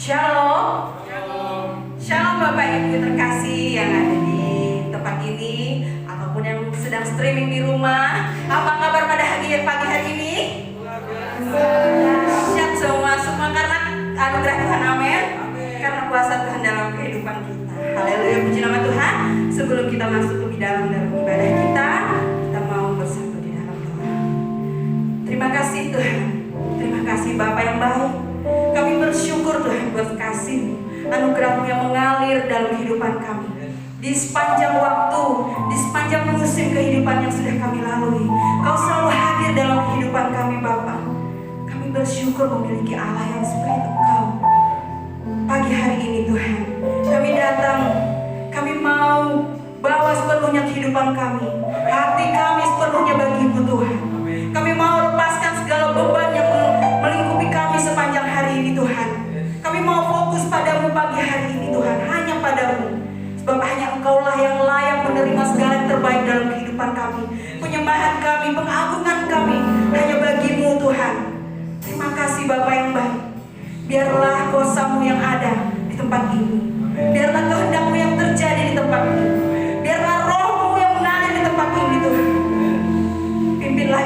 Shalom. Shalom Bapak Ibu terkasih yang ada di tempat ini ataupun yang sedang streaming di rumah. Apa kabar pada pagi hari ini? Siap semua karena anugerah Tuhan, amin. Karena kuasa Tuhan dalam kehidupan kita. Haleluya, puji nama Tuhan. Sebelum kita masuk lebih dalam ibadah kita mau bersatu di dalam doa. Terima kasih Tuhan. Terima kasih Bapak yang baik. Kami bersyukur Tuhan buat kasih anugerah-Mu yang mengalir dalam kehidupan kami. Di sepanjang waktu, di sepanjang musim kehidupan yang sudah kami lalui, Kau selalu hadir dalam kehidupan kami Bapa. Kami bersyukur memiliki Allah yang seperti Engkau. Pagi hari ini Tuhan, kami datang, kami mau bawa sepenuhnya kehidupan kami, hati kami sepenuhnya bagi-Mu Tuhan. Kami mau lepaskan segala beban yang melingkupi kami sepanjang hari ini Tuhan. Kami mau fokus padamu pagi hari ini Tuhan, hanya padamu. Sebab hanya Engkaulah yang layak menerima segala yang terbaik dalam kehidupan kami. Penyembahan kami, pengagungan kami hanya bagi-Mu Tuhan. Terima kasih Bapa yang baik. Biarlah kuasa-Mu yang ada di tempat ini. Biarlah kehendak-Mu yang terjadi di tempat ini. Biarlah Roh-Mu yang mengalir di tempat ini Tuhan. Pimpinlah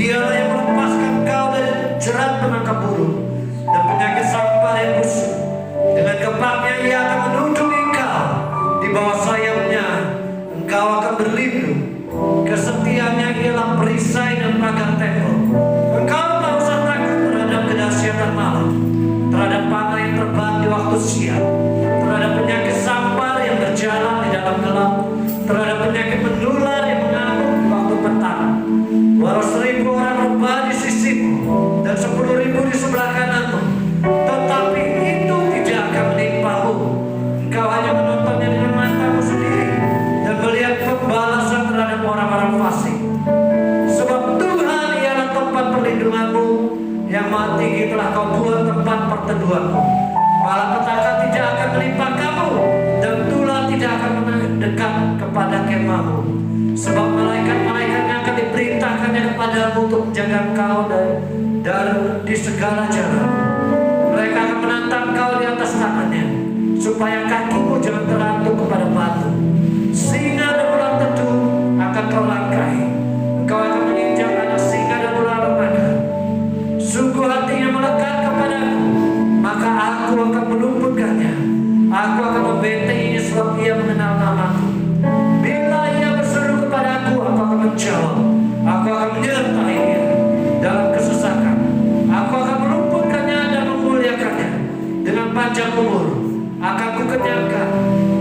Dialah yang melepaskan kau dari jerat penangkap burung dan penyakit sampar yang busuk. Dengan kepaknya ia akan melindungi kau, di bawah sayapnya engkau akan berlindung. Kesetiaannya ialah perisai dan pagar tembok. Engkau tak usah takut terhadap kedahsyatan malam, terhadap panah yang terbang di waktu siang, terhadap penyakit sampar yang berjalan di dalam gelap, terhadap penyakit menular yang mengamuk di waktu petang. Walau 1000 orang rebah di sisimu dan 10.000 di sebelah kananmu, tetapi itu tidak akan menimpamu. Engkau hanya menontonnya dengan matamu sendiri dan melihat pembalasan terhadap orang-orang fasik. Sebab Tuhan ialah tempat perlindunganmu, yang Maha Tinggi telah kau buat tempat perteduhanmu. Malapetaka tidak akan menimpa kamu, dan tulah tidak akan mendekat kepada kemahmu. Sebab malaikat-malaikatnya akan diperintahkannya kepadamu untuk menjaga kau dari di segala jalan. Mereka akan menantang kau di atas tangannya, supaya kakimu jangan terantuk kepada batu. Singa dan ular tedu akan kau langkahi. Engkau akan menginjak anak singa dan ular naga. Sungguh hatinya melekat kepadaku, maka aku akan melumputkannya. Aku akan membentenginya sebab ia mengenal namaku. Bila ia berseru kepada aku akan menjawab. Aku akan menyertainya dalam kesesakan. Aku akan melumputkannya dan memuliakannya. Dengan panjang umur akan kukenyangkan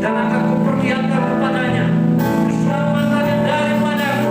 dan akan kuperlihatkan kepadanya keselamatan yang daripadaku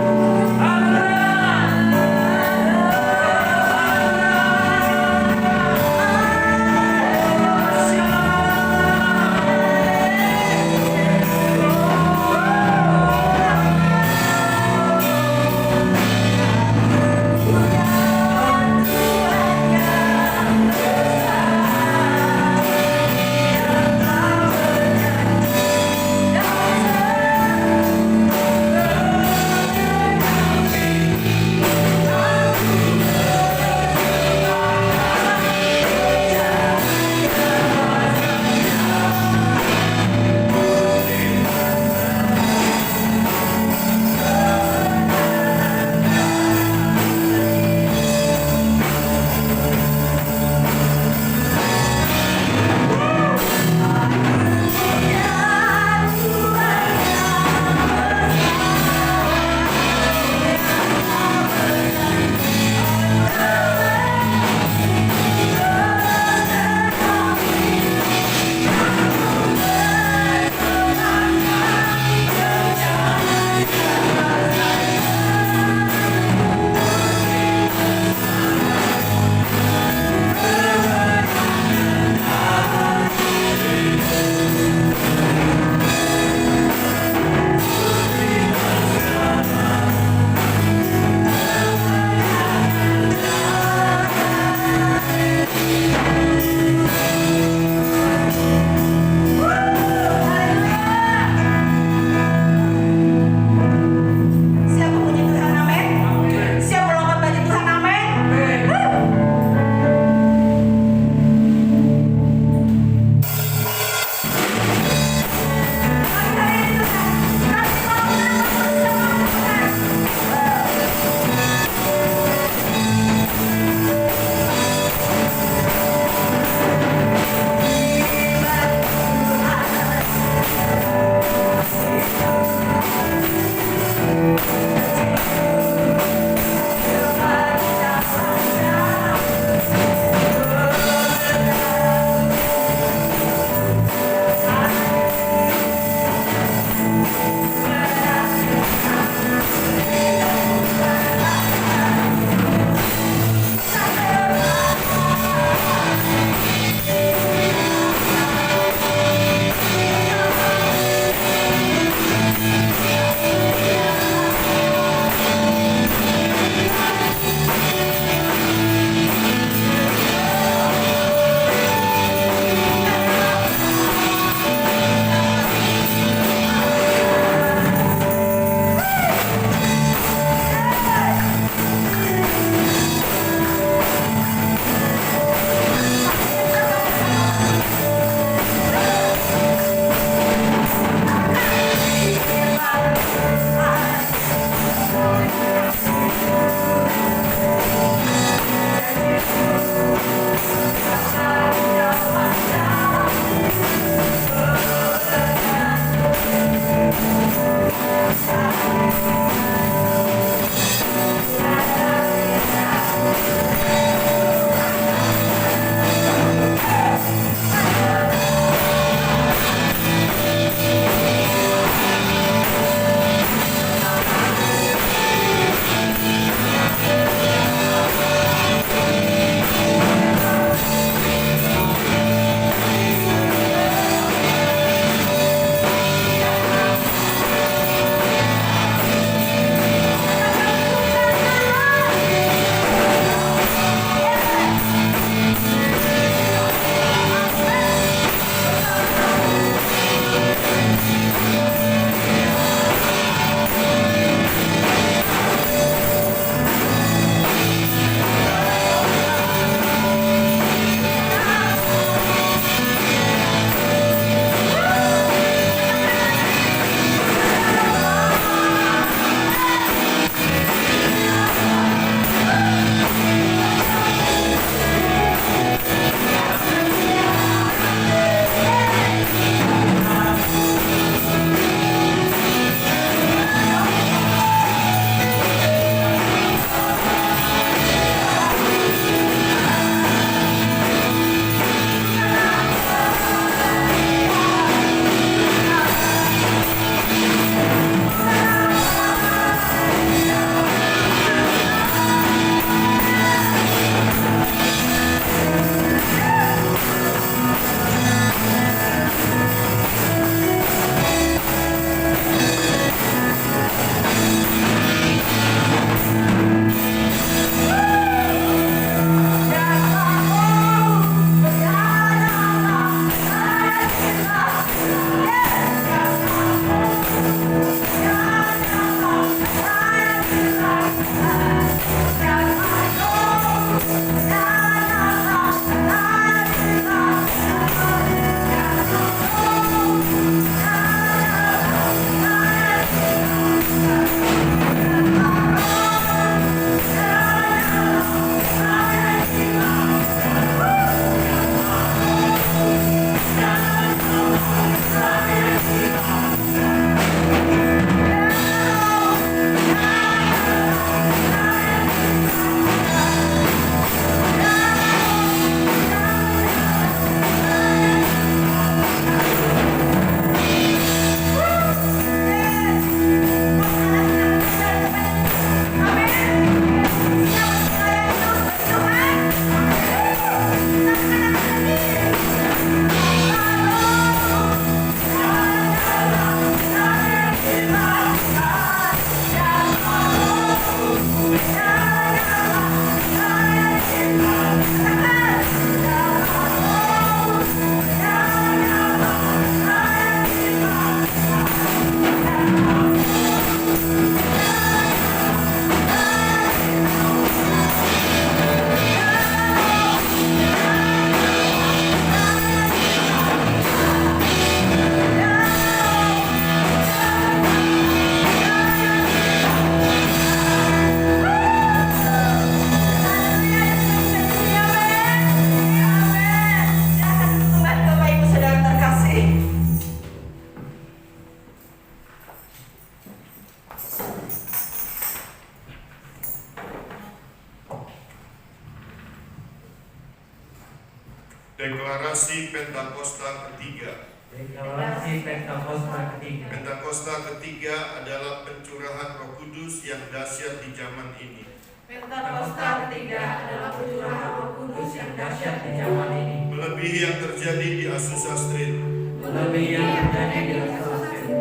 Deklarasi Pentakosta ketiga. Deklarasi Pentakosta ketiga. Pentakosta ketiga adalah pencurahan Roh Kudus yang dahsyat di zaman ini. Pentakosta ketiga adalah pencurahan Roh Kudus yang dahsyat di zaman ini. Melebihi yang terjadi di Azusa Street. Melebihi yang terjadi di Azusa Street.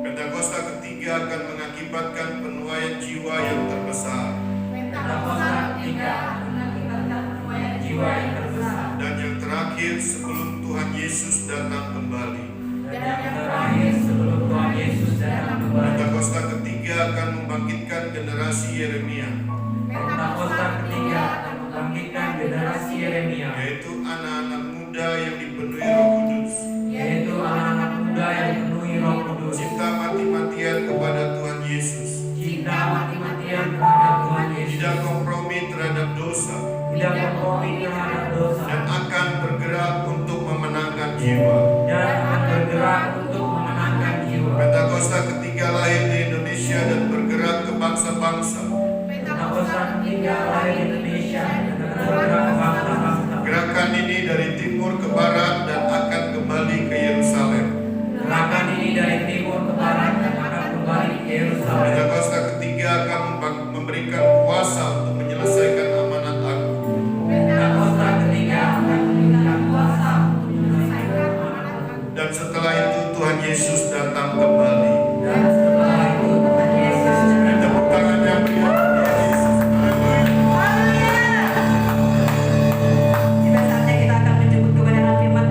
Pentakosta ketiga akan mengakibatkan penuaian jiwa yang terbesar. Pentakosta ketiga akan mengakibatkan penuaian jiwa yang terbesar. Dan yang terakhir sebelum Tuhan Yesus datang kembali. Dan yang terakhir sebelum Tuhan Yesus datang kembali. Pentakosta ketiga akan membangkitkan generasi Yeremia, Pentakosta ketiga akan membangkitkan generasi Yeremia, yaitu anak-anak muda yang dipenuhi Roh Kudus, yaitu anak-anak muda yang dipenuhi Roh Kudus, cinta mati-matian kepada Tuhan Yesus, cinta mati-matian terhadap Tuhan Yesus, tidak kompromi terhadap dosa, tidak kompromi terhadap dosa, dan akan bergerak untuk memenangkan jiwa. dan akan bergerak untuk memenangkan jiwa. Pentakosta ketiga lahir di Indonesia dan bergerak ke bangsa-bangsa. Pentakosta ketiga lahir di Indonesia dan bergerak ke bangsa-bangsa. Gerakan ini dari timur ke barat dan akan kembali ke Yerusalem. Gerakan ini dari timur ke barat dan akan kembali ke Yerusalem. Pentakosta ketiga akan memberikan kuasa untuk menyelesaikan amanat agung. Pentakosta ketiga akan memberikan kuasa untuk menyelesaikan amanat agung. Dan setelah itu Tuhan Yesus datang kembali. Dan setelah itu Tuhan Yesus datang. Tepuk tangan yang meriah untuk Yesus. Haleluya. Tiba saatnya kita akan menjemput kebenaran firman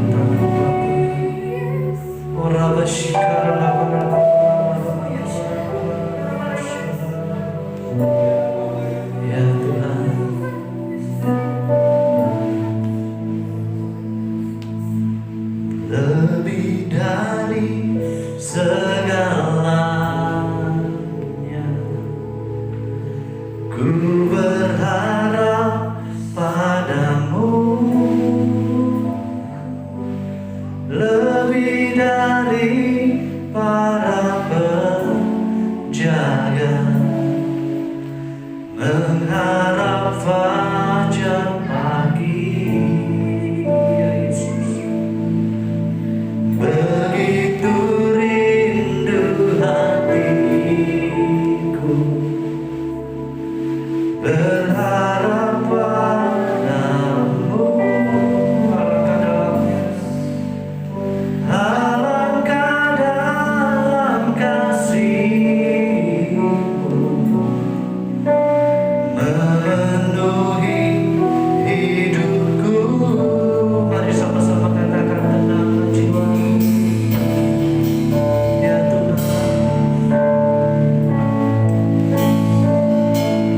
dalam tangan Bapa. Ora bashikara lava. Ya Tuhan, lebih dari segalanya, ku berharap padamu. Lebih dari para penjaga, mengharap fajar pagi. Ya Yesus, begitu rindu hatiku, berharap padamu. Alangkah dalam kasih-Mu, memenuhi hidupku. Mari sama-sama katakan tenang jiwa. Ya Tuhan,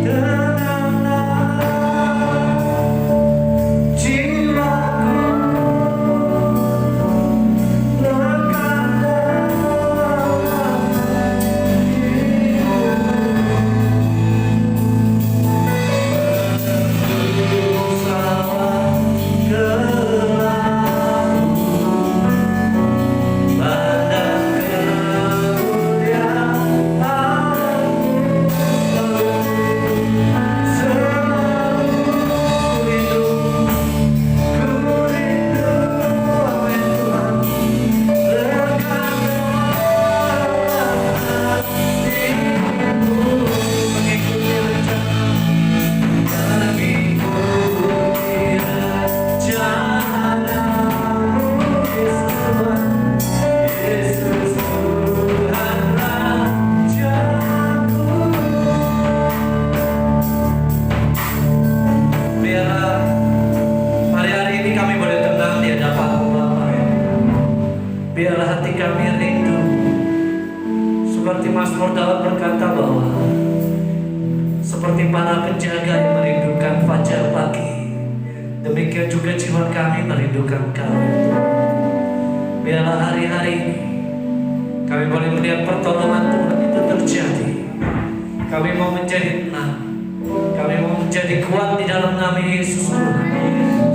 tenanglah jiwaku, lekatlah bersama gelapku, pandang kemuliaan selalu rindu, ku rindu oleh Tuhan, lekatlah hatiku, mengikuti rencana-Mu, Yesus Tuhan, Yesus Tuhan Rajaku. Biarlah hari-hari ini kami boleh tenang di hadapan-Mu Bapa. Biarlah hati kami rindu, seperti Mazmur Daud berkata bahwa seperti para penjaga yang merindukan fajar pagi, demikian juga jiwa kami merindukan Kau. Biarlah hari-hari ini kami boleh melihat pertolongan Tuhan itu terjadi. Kami mau menjadi tenang, kami mau menjadi kuat di dalam nama Yesus Tuhan.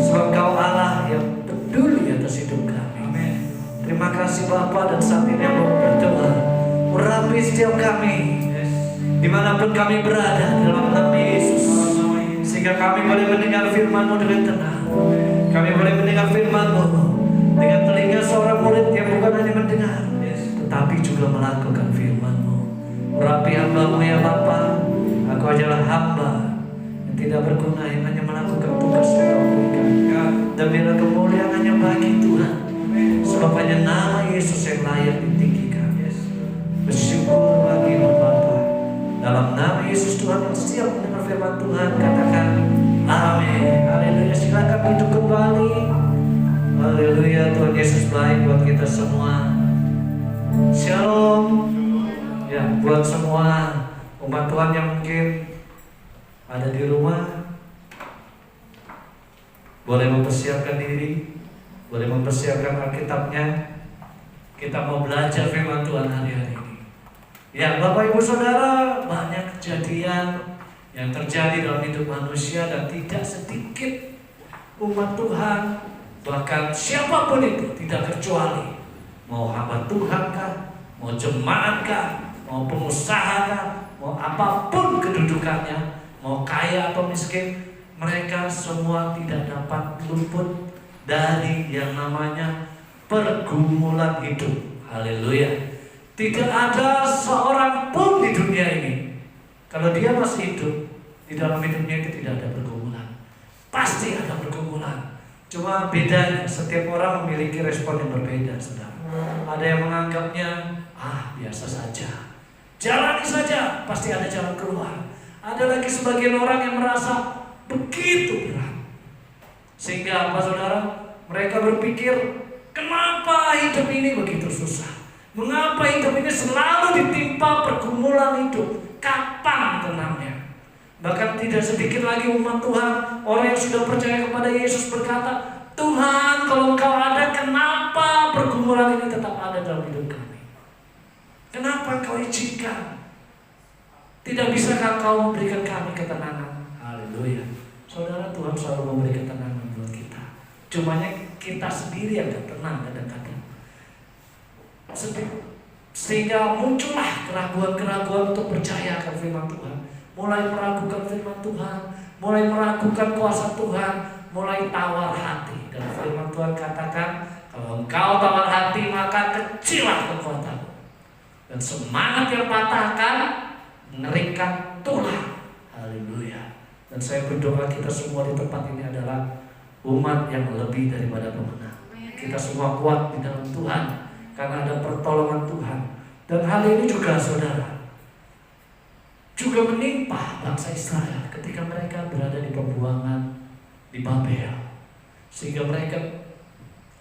Sebab Kau Allah yang peduli atas hidup kami. Terima kasih Bapa, dan saat ini mau berdoa, urapi setiap kami dimanapun kami berada dalam nama Yesus, sehingga kami boleh mendengar firman-Mu dengan tenang. Kami boleh mendengar firman-Mu dengan telinga seorang murid yang bukan hanya mendengar, tetapi juga melakukan firman-Mu. Urapi hamba-Mu ya Bapa. Aku adalah hamba yang tidak berguna, yang hanya melakukan tugas yang Kau berikan. Dan biarlah kemuliaan hanya bagi Tuhan, sebab hanya nama Yesus yang layak ditinggikan. Bersyukur bagi-Mu Bapa. Dalam nama Yesus Tuhan yang siap mendengar firman Tuhan, katakan amin. Haleluya. Silakan duduk kembali. Haleluya. Tuhan Yesus baik buat kita semua. Shalom. Ya, buat semua umat Tuhan yang mungkin ada di rumah, boleh mempersiapkan diri, boleh mempersiapkan Alkitabnya. Kita mau belajar firman Tuhan hari-hari ini. Ya, Bapak Ibu Saudara, banyak kejadian yang terjadi dalam hidup manusia, dan tidak sedikit umat Tuhan, bahkan siapapun itu, tidak kecuali mau hamba Tuhan kah, mau jemaat kah, mau pengusaha kah, mau apapun kedudukannya, mau kaya atau miskin, mereka semua tidak dapat luput dari yang namanya pergumulan hidup. Haleluya. Tidak ada seorang pun di dunia ini, kalau dia masih hidup, di dalam hidupnya itu tidak ada pergumulan. Pasti ada pergumulan. Cuma bedanya setiap orang memiliki respon yang berbeda, saudara. Ada yang menganggapnya biasa saja, jalani saja, pasti ada jalan keluar. Ada lagi sebagian orang yang merasa begitu berat, sehingga apa saudara? Mereka berpikir, kenapa hidup ini begitu susah? Mengapa hidup ini selalu ditimpa pergumulan hidup? Kapan tenangnya? Bahkan tidak sedikit lagi umat Tuhan, orang yang sudah percaya kepada Yesus berkata, Tuhan, kalau Engkau ada, kenapa pergumulan ini tetap ada dalam hidup kami? Kenapa Engkau izinkan? Tidak bisakah Engkau memberikan kami ketenangan? Haleluya. Saudara, Tuhan selalu memberi ketenangan buat kita. Cumanya kita sendiri yang gak tenang kadang-kadang. Sehingga muncullah keraguan-keraguan untuk percaya akan firman Tuhan. Mulai meragukan firman Tuhan, mulai meragukan kuasa Tuhan, mulai tawar hati. Dan firman Tuhan katakan, kalau engkau tawar hati maka kecillah kekuatanmu. Dan semangat yang patah akan mengeringkan tulang. Haleluya. Dan saya berdoa kita semua di tempat ini adalah umat yang lebih daripada pemenang. Kita semua kuat di dalam Tuhan karena ada pertolongan Tuhan. Dan hal ini juga saudara juga menimpa bangsa Israel ketika mereka berada di pembuangan di Babel, sehingga mereka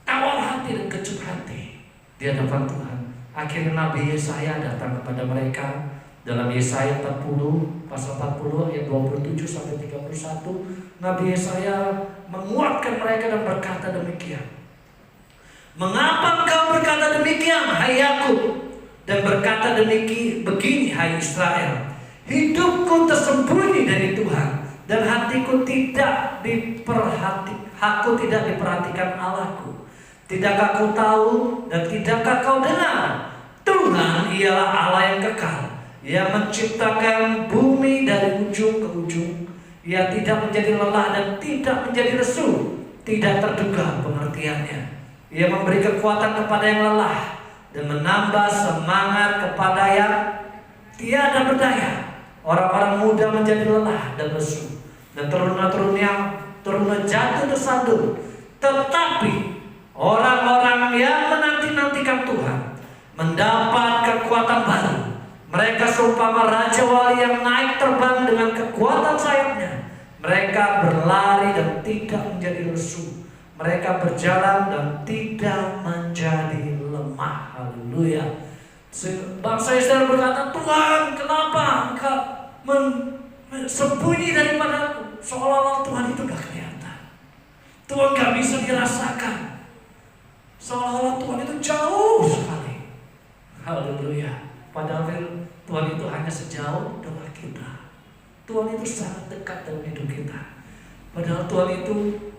tawar hati dan kecut hati di hadapan Tuhan. Akhirnya Nabi Yesaya datang kepada mereka dalam Yesaya 40 pasal 40 ayat 27 sampai 31. Nabi Yesaya menguatkan mereka dan berkata demikian. Mengapa engkau berkata demikian, hai Yakub? Dan berkata begini, hai Israel, hidupku tersembunyi dari Tuhan dan hatiku tidak diperhatikan Allahku. Tidakkah kau tahu dan tidakkah kau dengar? Tuhan ialah Allah yang kekal. Ia menciptakan bumi dari ujung ke ujung. Ia tidak menjadi lelah dan tidak menjadi lesu. Tidak terduga pengertiannya. Ia memberi kekuatan kepada yang lelah dan menambah semangat kepada yang tiada berdaya. Orang-orang muda menjadi lelah dan lesu, dan turuna jatuh tersandung. Tetapi orang-orang yang menanti-nantikan Tuhan mendapat kekuatan baru. Mereka seumpama raja wali yang naik terbang dengan kekuatan sayapnya. Mereka berlari dan tidak menjadi lesu. Mereka berjalan dan tidak menjadi lemah. Haleluya. Bangsa Israel berkata, Tuhan, kenapa engkau sembunyi daripadaku? Seolah-olah Tuhan itu gak kelihatan. Tuhan gak bisa dirasakan. Seolah-olah Tuhan itu jauh sekali. Haleluya. Padahal Tuhan itu hanya sejauh doa kita. Tuhan itu sangat dekat dalam hidup kita. Padahal Tuhan itu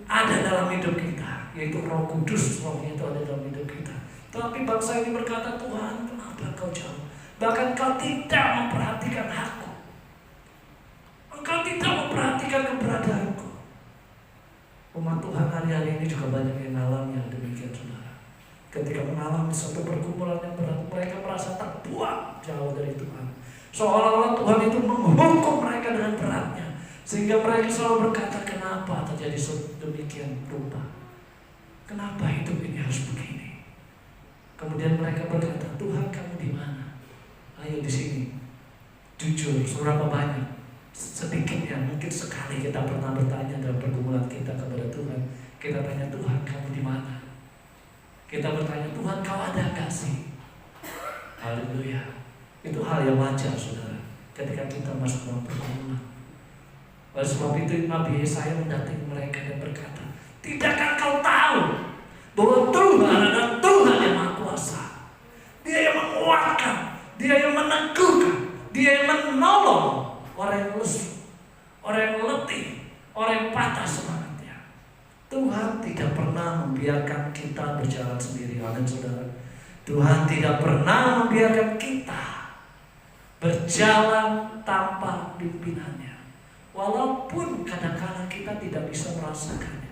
ada dalam hidup kita, yaitu Roh Kudus. Rohnya itu ada dalam hidup kita. Tapi bangsa ini berkata, Tuhan, kenapa Engkau jauh? Bahkan Engkau tidak memperhatikan aku. Engkau tidak memperhatikan keberadaanku. Umat Tuhan hari-hari ini juga banyak yang mengalami yang demikian, saudara. Ketika mengalami suatu pergumulan yang berat, mereka merasa terbuang jauh dari Tuhan. Seolah-olah Tuhan itu menghukum mereka dengan beratnya. Sehingga mereka selalu berkata, kenapa terjadi demikian rupa? Kenapa hidup ini harus begini? Kemudian mereka berkata, Tuhan, kamu di mana? Ayo di sini. Jujur, seberapa banyak? Sedikitnya, mungkin sekali kita pernah bertanya dalam pergumulan kita kepada Tuhan. Kita tanya, Tuhan, kamu di mana? Kita bertanya, Tuhan, kau ada gak sih? Haleluya. Itu hal yang wajar, saudara, ketika kita masuk dalam pergumulan. Oleh sebab itu Nabi Yesaya mendatangi mereka dan berkata, tidakkah kau tahu bahwa Tuhan adalah Tuhan yang Maha Kuasa? Dia yang menguatkan, Dia yang meneguhkan, Dia yang menolong orang yang lesu, orang yang letih, orang yang patah semangatnya. Tuhan tidak pernah membiarkan kita berjalan sendiri. Amin, saudara. Tuhan tidak pernah membiarkan kita berjalan tanpa pimpinannya. Walaupun kadang-kadang kita tidak bisa merasakannya.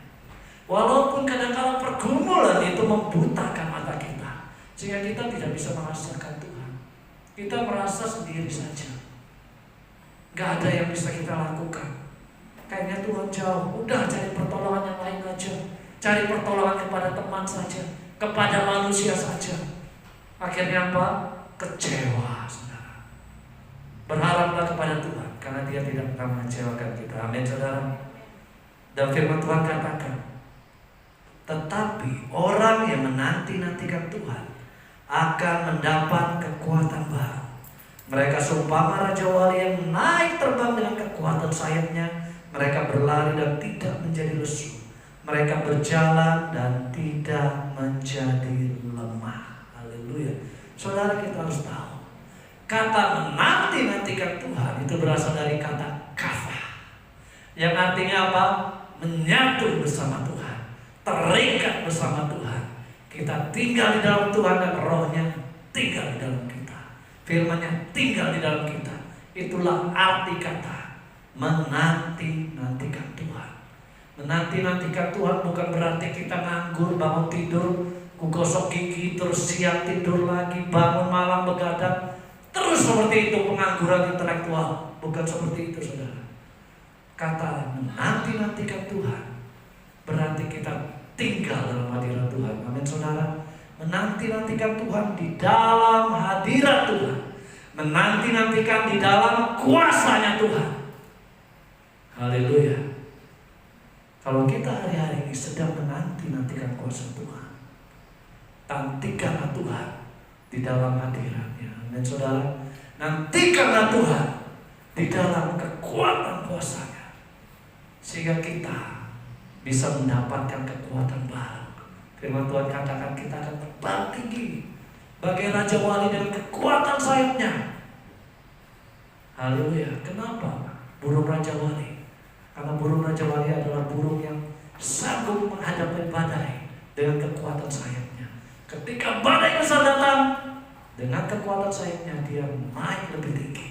Walaupun kadang-kadang pergumulan itu membutakan mata kita, sehingga kita tidak bisa merasakan Tuhan. Kita merasa sendiri saja. Gak ada yang bisa kita lakukan. Kayaknya Tuhan jauh. Udah cari pertolongan yang lain aja. Cari pertolongan kepada teman saja, kepada manusia saja. Akhirnya apa? Kecewa, saudara. Berharaplah kepada Tuhan, karena Dia tidak pernah mengecewakan kita. Amin, saudara. Dan firman Tuhan katakan, Tetapi orang yang menanti-nantikan Tuhan akan mendapat kekuatan baru. Mereka seumpama raja wali yang naik terbang dengan kekuatan sayapnya. Mereka berlari dan tidak menjadi lesu. Mereka berjalan dan tidak menjadi lemah. Haleluya. Saudara, kita harus tahu, kata menanti-nantikan Tuhan itu berasal dari kata kafah, yang artinya apa? Menyatu bersama Tuhan, terikat bersama Tuhan. Kita tinggal di dalam Tuhan dan Roh-Nya tinggal di dalam kita. Firman-Nya tinggal di dalam kita. Itulah arti kata menanti-nantikan Tuhan. Menanti-nantikan Tuhan bukan berarti kita nganggur, bangun tidur, gosok gigi, terus siang tidur lagi, bangun malam begadang, terus seperti itu pengangguran intelektual. Bukan seperti itu, saudara. Kata menanti-nantikan Tuhan berarti kita tinggal dalam hadirat Tuhan. Amin, saudara. Menanti-nantikan Tuhan di dalam hadirat Tuhan. Menanti-nantikan di dalam kuasanya Tuhan. Haleluya. Kalau kita hari-hari ini sedang menanti-nantikan kuasa Tuhan, nantikanlah Tuhan di dalam hadiratnya. Amin, saudara. Nantikanlah Tuhan di dalam kekuatan kuasanya, sehingga kita bisa mendapatkan kekuatan baru. Firman Tuhan katakan kita akan terbang tinggi bagai raja wali dengan kekuatan sayapnya. Haleluya. Kenapa burung raja wali? Karena burung raja wali adalah burung yang sanggup menghadapi badai dengan kekuatan sayapnya. Ketika badai besar datang, dengan kekuatan sayapnya dia naik lebih tinggi.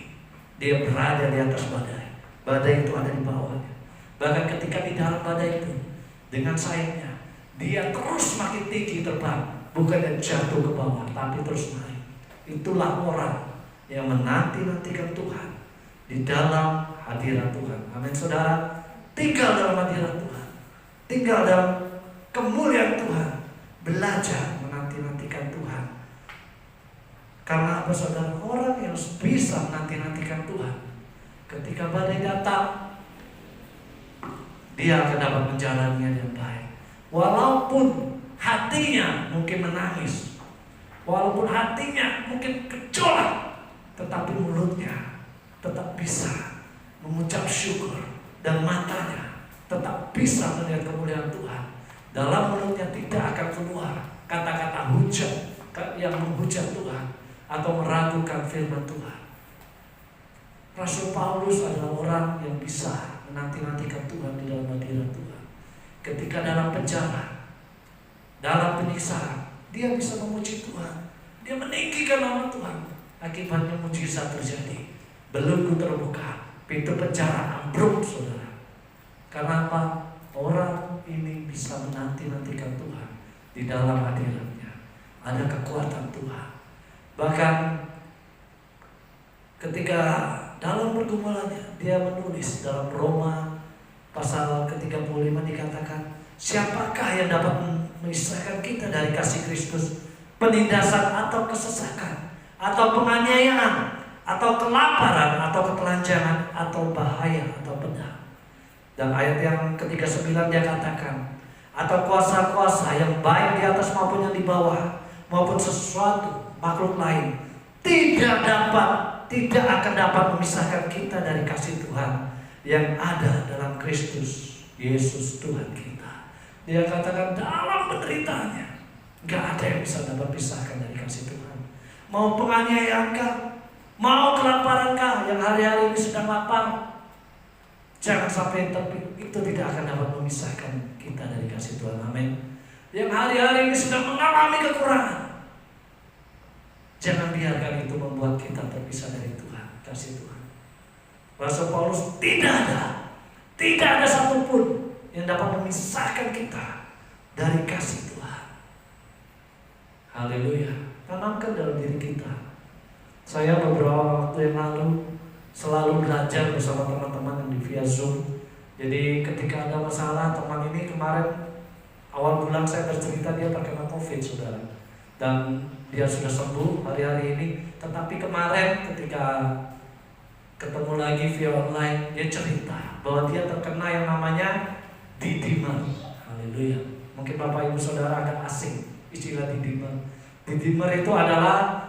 Dia berada di atas badai. Badai itu ada di bawahnya. Bahkan ketika di dalam badai itu, dengan sayapnya dia terus makin tinggi terbang, bukan jatuh ke bawah, tapi terus naik. Itulah orang yang menanti-nantikan Tuhan di dalam hadirat Tuhan. Amin, saudara. Tinggal dalam hadirat Tuhan, tinggal dalam kemuliaan Tuhan, belajar menanti-nantikan Tuhan. Karena apa, saudara? Orang yang bisa menanti-nantikan Tuhan, ketika badai datang, dia akan dapat menjalaninya dengan baik. Walaupun hatinya mungkin menangis, walaupun hatinya mungkin gejolak, tetapi mulutnya tetap bisa mengucap syukur, dan matanya tetap bisa melihat kemuliaan Tuhan. Dalam mulutnya tidak akan keluar kata-kata hujat yang menghujat Tuhan atau meragukan firman Tuhan. Rasul Paulus adalah orang yang bisa menanti-nantikan Tuhan di dalam hadirat Tuhan. Ketika dalam penjara, dalam penyiksaan, dia bisa memuji Tuhan. Dia meninggikan nama Tuhan. Akibatnya mujizat terjadi. Belenggu terbuka, pintu penjara ambruk, saudara. Karena apa? Orang ini bisa menanti-nantikan Tuhan di dalam hadiratnya. Ada kekuatan Tuhan. Bahkan ketika dalam pergumulannya, dia menulis dalam Roma pasal ke-35 dikatakan, siapakah yang dapat memisahkan kita dari kasih Kristus? Penindasan atau kesesakan, atau penganiayaan, atau kelaparan, atau ketelanjangan, atau bahaya, atau pedang. Dan ayat yang ke-39 dia katakan, atau kuasa-kuasa yang baik di atas maupun yang di bawah, maupun sesuatu makhluk lain, tidak akan dapat memisahkan kita dari kasih Tuhan yang ada dalam Kristus Yesus Tuhan kita. Dia katakan dalam penderitaannya gak ada yang bisa dapat pisahkan dari kasih Tuhan. Mau penganiayaan kah? Mau kelaparan kah? Yang hari-hari ini sedang lapar, jangan sampai itu tidak akan dapat memisahkan kita dari kasih Tuhan. Amin. Yang hari-hari ini sedang mengalami kekurangan, jangan biarkan itu membuat kita terpisah dari Tuhan, kasih Tuhan. Rasul Paulus tidak ada satupun yang dapat memisahkan kita dari kasih Tuhan. Haleluya. Tanamkan dalam diri kita. Saya beberapa waktu yang lalu selalu belajar bersama teman-teman yang di via Zoom. Jadi ketika ada masalah, teman ini kemarin awal bulan saya bercerita dia terkena COVID, saudara. Dan dia sudah sembuh hari-hari ini. Tetapi kemarin ketika ketemu lagi via online, dia cerita bahwa dia terkena yang namanya didiman. Haleluya. Mungkin Bapak Ibu Saudara agak asing istilah didimer. Didimer itu adalah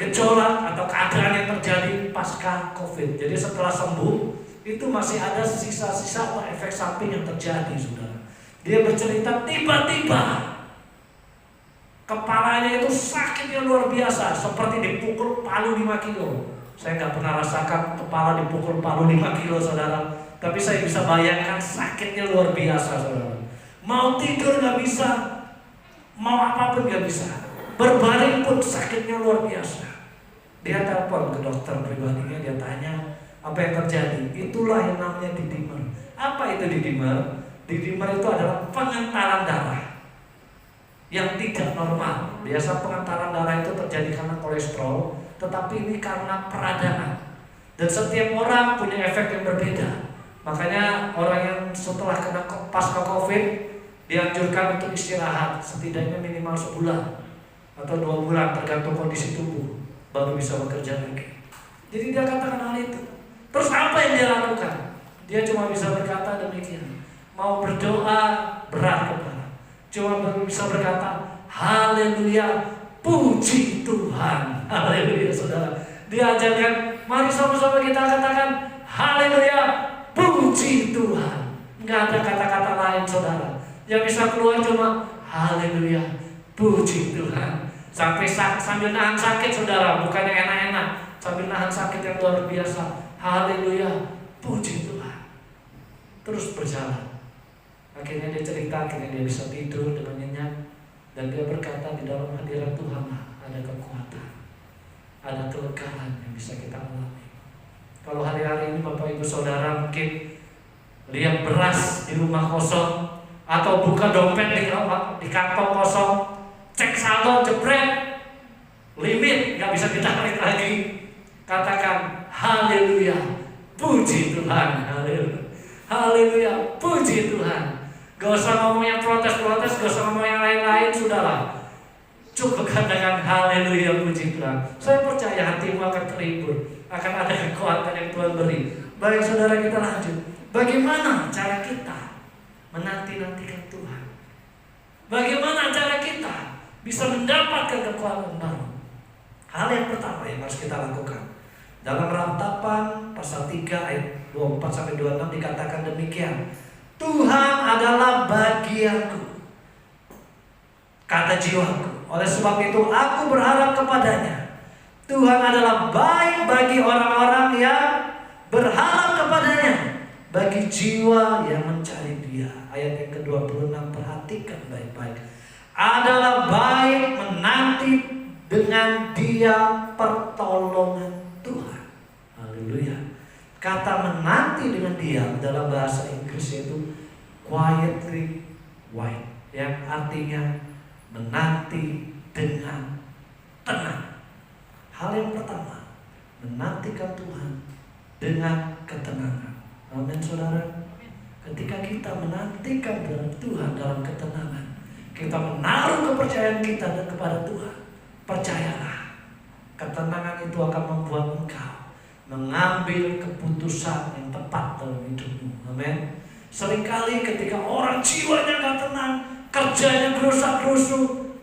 gejolak atau keadaan yang terjadi pasca COVID. Jadi setelah sembuh itu masih ada sisa-sisa atau efek samping yang terjadi, saudara. Dia bercerita tiba-tiba kepalanya itu sakitnya luar biasa, seperti dipukul palu 5 kilo. Saya nggak pernah rasakan kepala dipukul palu 5 kilo, saudara. Tapi saya bisa bayangkan sakitnya luar biasa, saudara. Mau tidur nggak bisa, mau apapun nggak bisa. Berbaring pun sakitnya luar biasa. Dia telepon ke dokter pribadinya, dia tanya apa yang terjadi. Itulah yang namanya didimer. Apa itu didimer? Didimer itu adalah pengentaran darah yang tidak normal. Biasa pengentaran darah itu terjadi karena kolesterol, tetapi ini karena peradangan. Dan setiap orang punya efek yang berbeda. Makanya orang yang setelah kena pasca COVID dianjurkan untuk istirahat setidaknya minimal sebulan atau 2 bulan tergantung kondisi tubuh, baru bisa bekerja lagi. Jadi dia katakan hal itu. Terus apa yang dia lakukan? Dia cuma bisa berkata demikian. Mau berdoa berat kepala, cuma bisa berkata haleluya, puji Tuhan. Haleluya, saudara. Dia ajarkan, mari sama-sama kita katakan haleluya, puji Tuhan. Enggak ada kata-kata lain, saudara. Yang bisa keluar cuma haleluya, puji Tuhan. Sambil nahan sakit, saudara, bukan yang enak-enak, sambil nahan sakit yang luar biasa. Haleluya, puji Tuhan. Terus berjalan. Akhirnya dia cerita, akhirnya dia bisa tidur dengan nyenyak. Dan dia berkata di dalam hadirat Tuhan ada kekuatan, ada kelegaan yang bisa kita alami. Kalau hari-hari ini Bapak Ibu Saudara mungkin lihat beras di rumah kosong, atau buka dompet di kantong kosong, cek saldo jebret, limit nggak bisa ditarik lagi. Katakan haleluya, puji Tuhan. Haleluya, haleluya, puji Tuhan. Gak usah ngomong yang protes-protes, gak usah ngomong yang lain-lain, sudahlah. Cukup katakan haleluya, puji Tuhan. Saya percaya hatimu akan terhibur, akan ada kekuatan yang Tuhan beri. Baik saudara, kita lanjut. Bagaimana cara kita menanti-nantikan Tuhan? Bagaimana cara kita bisa mendapatkan kekuatan baru? Hal yang pertama yang harus kita lakukan, dalam Ratapan pasal 3 ayat 24-26 dikatakan demikian. Tuhan adalah bagianku, kata jiwaku. Oleh sebab itu aku berharap kepadanya. Tuhan adalah baik bagi orang-orang yang berharap kepadanya, bagi jiwa yang mencari Dia. Ayat yang ke-26, perhatikan baik-baik. Adalah baik menanti dengan Dia pertolongan Tuhan. Haleluya. Kata menanti dengan diam dalam bahasa Inggris itu quietly wait, yang artinya menanti dengan tenang. Hal yang pertama, menantikan Tuhan dengan ketenangan. Amin, saudara. Ketika kita menantikan Tuhan dalam ketenangan, kita menaruh kepercayaan kita kepada Tuhan. Percayalah, ketenangan itu akan membuat engkau mengambil keputusan yang tepat dalam hidupmu. Amin. Seringkali ketika orang jiwanya gak tenang, kerjanya gerusak-gerusuk,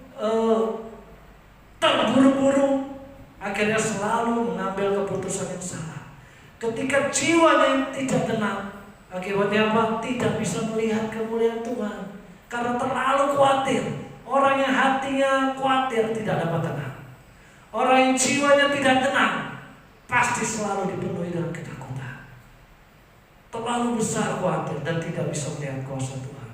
terburu-buru, akhirnya selalu mengambil keputusan yang salah. Ketika jiwanya tidak tenang, akibatnya apa? Tidak bisa melihat kemuliaan Tuhan karena terlalu khawatir. Orang yang hatinya khawatir tidak dapat tenang. Orang yang jiwanya tidak tenang pasti selalu dipenuhi dengan ketakutan. Terlalu besar khawatir dan tidak bisa melihat kuasa Tuhan.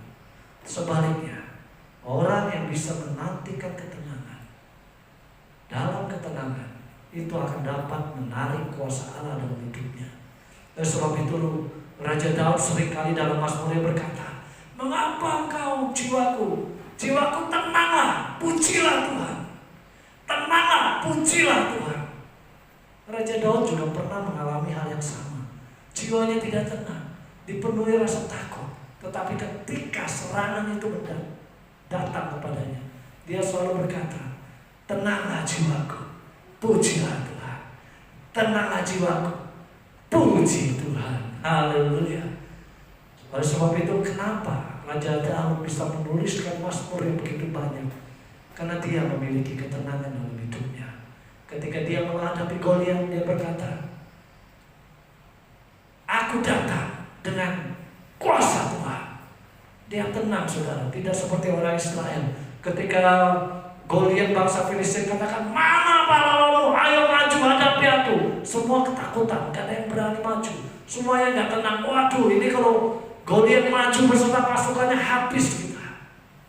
Sebaliknya, orang yang bisa menantikan ketenangan, dalam ketenangan itu akan dapat menarik kuasa Allah dalam hidupnya. Dan sebab itu Raja Daud seringkali dalam Mazmurnya berkata, mengapa engkau jiwaku tenanglah, pujilah Tuhan. Tenanglah, pujilah Tuhan. Raja Daud juga pernah mengalami hal yang sama. Jiwanya tidak tenang, dipenuhi rasa takut. Tetapi ketika serangan itu datang kepadanya, dia selalu berkata, tenanglah jiwaku, pujilah Tuhan. Tenanglah jiwaku, puji Tuhan. Haleluya. Oleh sebab itu kenapa Raja Daud bisa menuliskan mazmur yang begitu banyak? Karena dia memiliki ketenangan dalam hidupnya. Ketika dia menghadapi Goliat, dia berkata, aku datang dengan kuasa Tuhan. Dia tenang, saudara. Tidak seperti orang Israel. Ketika Goliat bangsa Filistin katakan, mana pahlawanmu? Ayo maju hadapi aku. Semua ketakutan, gak ada yang berani maju. Semuanya gak tenang. Waduh, ini kalau Goliat maju beserta pasukannya habis kita.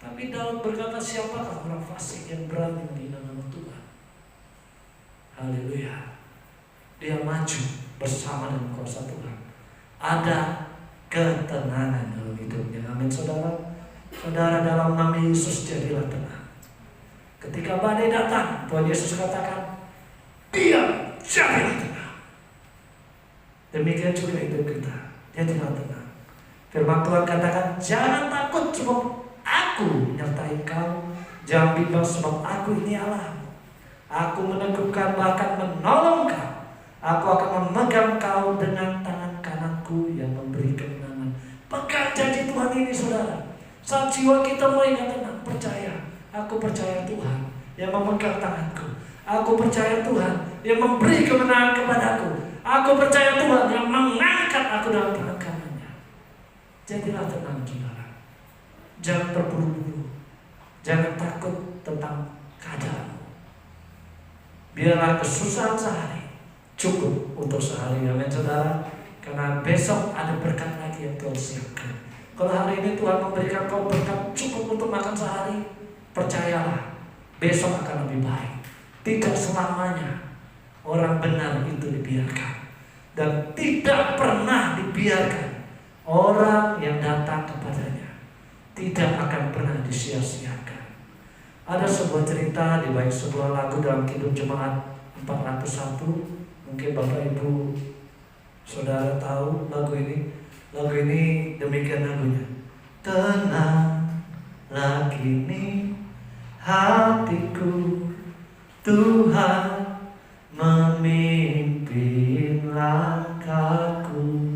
Tapi Daud berkata, siapakah orang fasik yang berani menghina nama Tuhan? Haleluya. Dia maju bersama dengan kuasa Tuhan. Ada ketenangan dalam hidupnya. Amin, saudara. Saudara, dalam nama Yesus jadilah tenang. Ketika badai datang, Tuhan Yesus katakan, diam, jadilah tenang. Demikian juga hidup kita, jadilah tenang. Firman Tuhan katakan, jangan takut sebab aku menyertai kau. Jangan bimbang sebab aku ini Allah. Aku meneguhkan bahkan menolong kau. Aku akan memegang kau dengan tangan kananku yang memberi kemenangan. Pegang janji Tuhan ini, saudara. Saat jiwa kita mulai gak tenang, percaya. Aku percaya Tuhan yang memegang tanganku. Aku percaya Tuhan yang memberi kemenangan kepadaku. Aku percaya Tuhan yang mengangkat aku dalam tangan kanannya. Jadilah tenang, saudara. Jangan terburu-buru. Jangan takut tentang keadaanmu. Biarlah kesusahan sehari cukup untuk sehari, amin, saudara. Karena besok ada berkat lagi yang Tuhan siapkan. Kalau hari ini Tuhan memberikan kau berkat cukup untuk makan sehari, percayalah, besok akan lebih baik. Tidak selamanya orang benar itu dibiarkan. Dan tidak pernah dibiarkan orang yang datang kepadanya tidak akan pernah disia-siakan. Ada sebuah cerita di balik sebuah lagu dalam Kidung Jemaat 401. Mungkin Bapak Ibu Saudara tahu lagu ini. Lagu ini demikian lagunya. Tenanglah kini hatiku, Tuhan memimpin langkahku.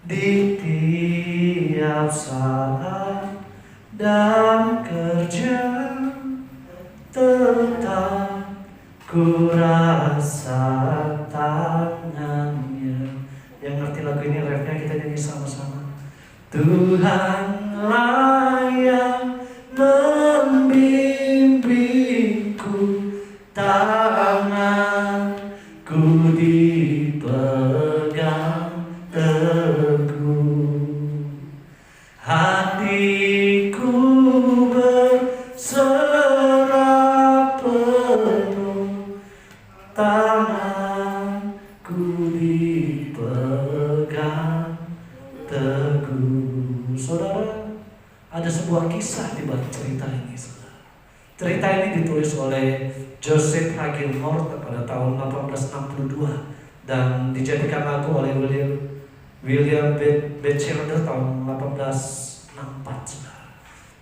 Di tiap saat dan kerja tetap ku rasa tangannya. Yang ngerti lagu ini, refnya kita nyanyi sama-sama. Tuhanlah yang membimbingku, tanganku dipegang teguh, hatiku berserah penuh, tanganku dipegang teguh. Saudara, ada sebuah kisah di balik cerita ini, saudara. Cerita ini ditulis oleh Joseph H. Gilmore pada tahun 1862 dan dijadikan lagu oleh William Batchelder tahun 1864, saudara.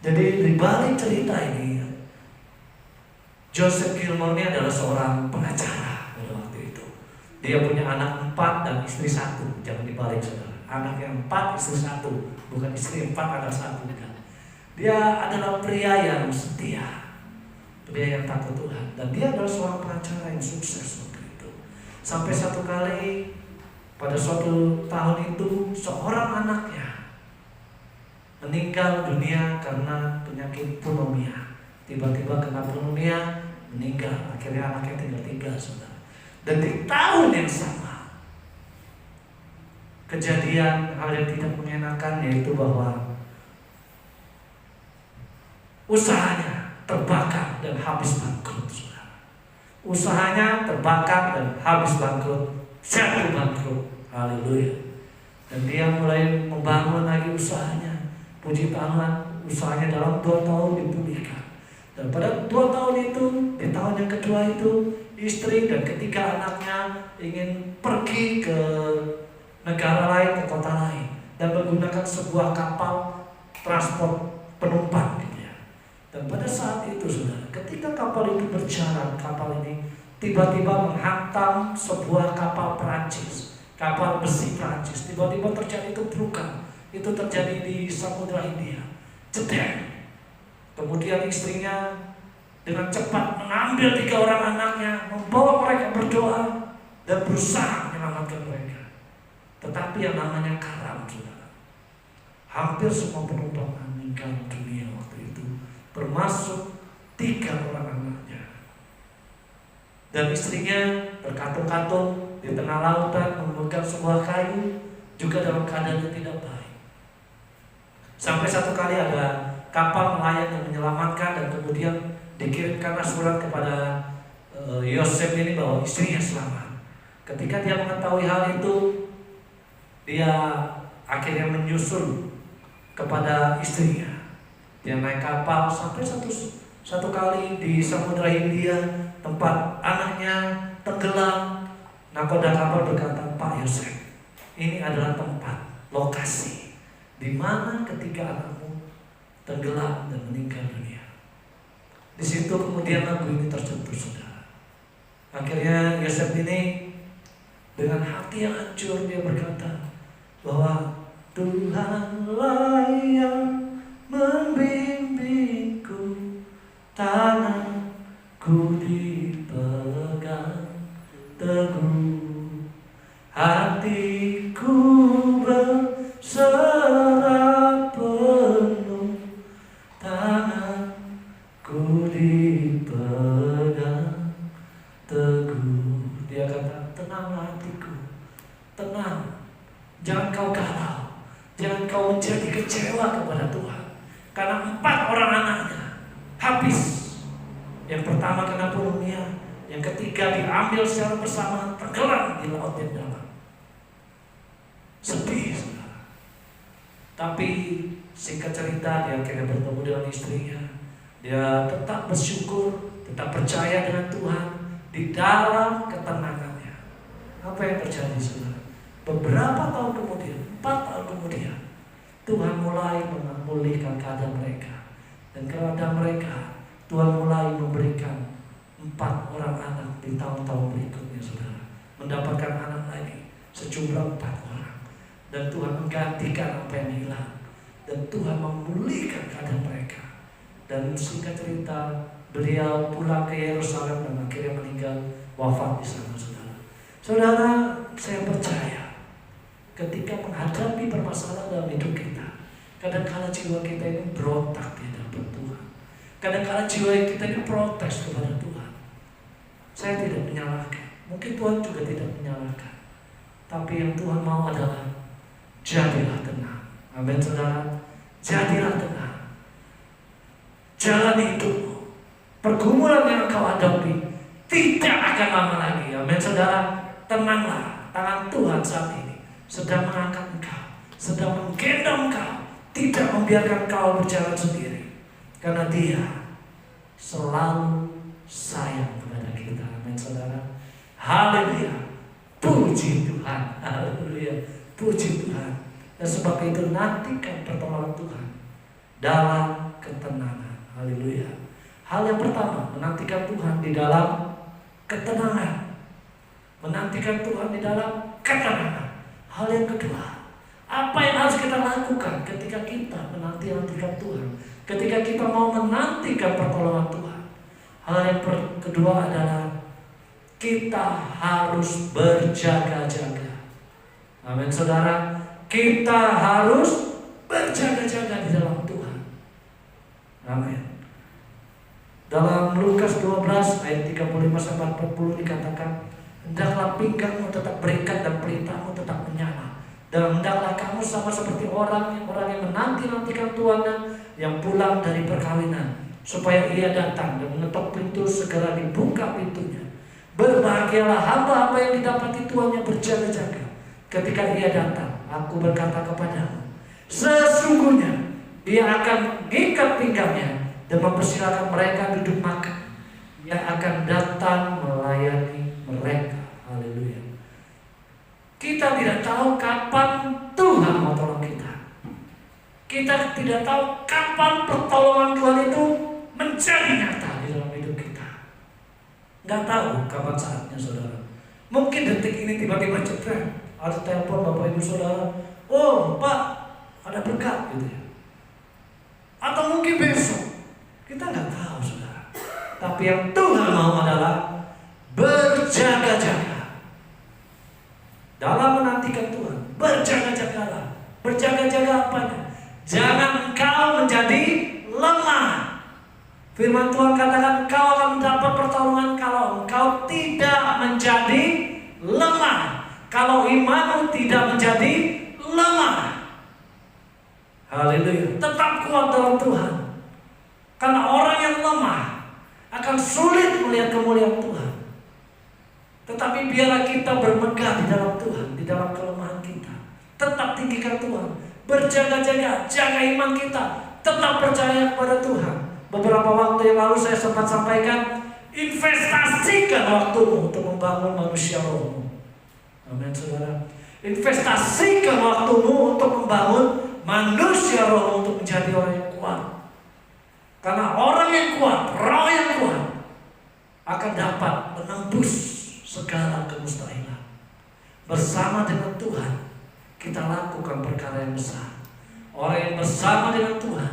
Jadi di balik cerita ini, Joseph Gilmore ini adalah seorang pengacara pada waktu itu. Dia punya anak 4 dan istri 1. Jangan dibalik, saudara. Anak yang 4, istri 1, bukan istri 4, anak 1. Bukan. Dia adalah pria yang setia, pria yang takut Tuhan, dan dia adalah seorang pengacara yang sukses waktu itu. Sampai satu kali pada suatu tahun itu seorang anaknya meninggal dunia karena penyakit pneumonia. Tiba-tiba kena pneumonia, meninggal. Akhirnya anaknya tinggal 3, saudara. Dan di tahun yang sama kejadian hal yang tidak mengenakan, yaitu bahwa usahanya terbakar dan habis bangkrut, saudara. Usahanya terbakar dan habis bangkrut, jatuh bangkrut. Haleluya. Dan dia mulai membangun lagi usahanya. Puji Tuhan, usahanya dalam 2 tahun dipulihkan. Dan pada 2 tahun itu, di tahun yang kedua itu, istri dan ketiga anaknya ingin pergi ke negara lain, ke kota lain, dan menggunakan sebuah kapal transport penumpang gitu ya. Dan pada saat itu, saudara, ketika kapal itu berjalan, kapal ini tiba-tiba menghantam sebuah kapal Perancis, kapal besi Perancis. Tiba-tiba terjadi kebrukan. itu terjadi di Samudra Hindia. Jedeng. Kemudian istrinya dengan cepat mengambil 3 orang anaknya, membawa mereka berdoa dan berusaha menyelamatkan mereka. Tetapi yang namanya karam, saudara, hampir semua penumpang meninggal dunia waktu itu, termasuk 3 orang anaknya. Dan istrinya berkantung-kantung di tengah lautan memegang sebuah kayu, juga dalam keadaan yang tidak baik. Sampai satu kali ada kapal nelayan yang menyelamatkan, dan kemudian dikirimkanlah surat kepada Yosef ini bahwa istrinya selamat. Ketika dia mengetahui hal itu, dia akhirnya menyusul kepada istrinya. Dia naik kapal sampai satu kali di Samudra Hindia, tempat anaknya tenggelam. Nakoda kapal berkata, "Pak Yosef, ini adalah tempat, lokasi di mana ketika anakmu tenggelam dan meninggal dunia." Di situ kemudian lagu ini tersentuh, saudara. Akhirnya Yosef ini dengan hati yang hancur dia berkata bahwa Tuhanlah yang membimbingku, tanganku dipegang teguh, hatiku berserah penuh, tanganku dipegang teguh. Dia kata, tenanglah hatiku, tenang, jangan kau galau, jangan kau menjadi kecewa kepada Tuhan, karena 4 orang anaknya habis. Yang pertama kena pneumonia, yang ketiga diambil secara bersama, tenggelam di laut yang dalam. Sedih, saudara. Tapi singkat cerita, dia akhirnya bertemu dengan istrinya. Dia tetap bersyukur, tetap percaya dengan Tuhan di dalam ketenangannya. Apa yang terjadi, saudara? Beberapa tahun kemudian, 4 tahun kemudian, Tuhan mulai memulihkan keadaan mereka. Dan keadaan mereka, Tuhan mulai memberikan 4 orang anak di tahun-tahun berikutnya, saudara. Mendapatkan anak lagi, sejumlah 4 orang. Dan Tuhan menggantikan apa yang hilang. Dan Tuhan memulihkan keadaan mereka. Dan singkat cerita, beliau pulang ke Yerusalem dan akhirnya meninggal, wafat di sana, saudara. Saudara, saya percaya ketika menghadapi permasalahan dalam hidup kita, kadang-kala jiwa kita ini berontak di hadapan Tuhan. Kadang-kala jiwa kita ini protes kepada Tuhan. Saya tidak menyalahkan, mungkin Tuhan juga tidak menyalahkan. Tapi yang Tuhan mau adalah jadilah tenang. Amin, saudara. Jadilah tenang. Jalani hidupmu. Pergumulan yang kau hadapi tidak akan lama lagi. Amin, saudara. Tenanglah. Tangan Tuhan saat ini sedang mengangkat engkau, sedang menggendong engkau, tidak membiarkan engkau berjalan sendiri, karena Dia selalu sayang kepada kita. Amin, saudara. Haleluya. Puji Tuhan. Haleluya. Puji Tuhan. Dan sebab itu nantikan pertolongan Tuhan dalam ketenangan. Haleluya. Hal yang pertama, menantikan Tuhan di dalam ketenangan. Menantikan Tuhan di dalam ketenangan. Hal yang kedua, apa yang harus kita lakukan ketika kita menantikan Tuhan, ketika kita mau menantikan pertolongan Tuhan? Hal yang kedua adalah kita harus berjaga-jaga. Amin, saudara. Kita harus berjaga-jaga di dalam Tuhan. Amin. Dalam Lukas 12 ayat 35-40 dikatakan, hendaklah pinggangmu tetap berikat dan pelitamu tetap menyala. Dan hendaklah kamu sama seperti orang yang menanti-nantikan tuannya yang pulang dari perkawinan, supaya ia datang dan mengetok pintu, segera dibuka pintunya. Berbahagialah hamba-hamba yang didapati tuannya berjaga-jaga ketika ia datang. Aku berkata kepadamu, sesungguhnya dia akan mengikat pinggangnya dan mempersilakan mereka duduk makan. Ia akan datang melayani mereka. Haleluya. Kita tidak tahu kapan Tuhan mau tolong kita. Kita tidak tahu kapan pertolongan Tuhan itu menjadi nyata di dalam hidup kita. Nggak tahu kapan saatnya, saudara. Mungkin detik ini tiba-tiba jepret, ada telepon Bapak Ibu Saudara. Oh Pak, ada berkat gitu ya. Atau mungkin besok, kita nggak tahu saudara. Tapi yang Tuhan mau adalah berjaga-jaga dalam menantikan Tuhan. Berjaga-jagalah. Berjaga-jaga apanya? Jangan engkau menjadi lemah. Firman Tuhan katakan engkau akan mendapat pertolongan kalau engkau tidak menjadi lemah. Kalau imanmu tidak menjadi lemah. Haleluya. Tetap kuat dalam Tuhan. Karena orang yang lemah akan sulit melihat kemuliaan Tuhan. Tetapi biarlah kita bermegah di dalam Tuhan, di dalam kelemahan kita. Tetap tinggikan Tuhan. Berjaga-jaga, jaga iman kita. Tetap percaya kepada Tuhan. Beberapa waktu yang lalu saya sempat sampaikan, investasikan waktumu untuk membangun manusia rohmu. Amin saudara. Investasikan waktumu untuk membangun manusia roh untuk menjadi orang yang kuat. Karena orang yang kuat, roh yang kuat akan dapat menembus segala kemustahilan. Bersama dengan Tuhan kita lakukan perkara yang besar. Orang yang bersama dengan Tuhan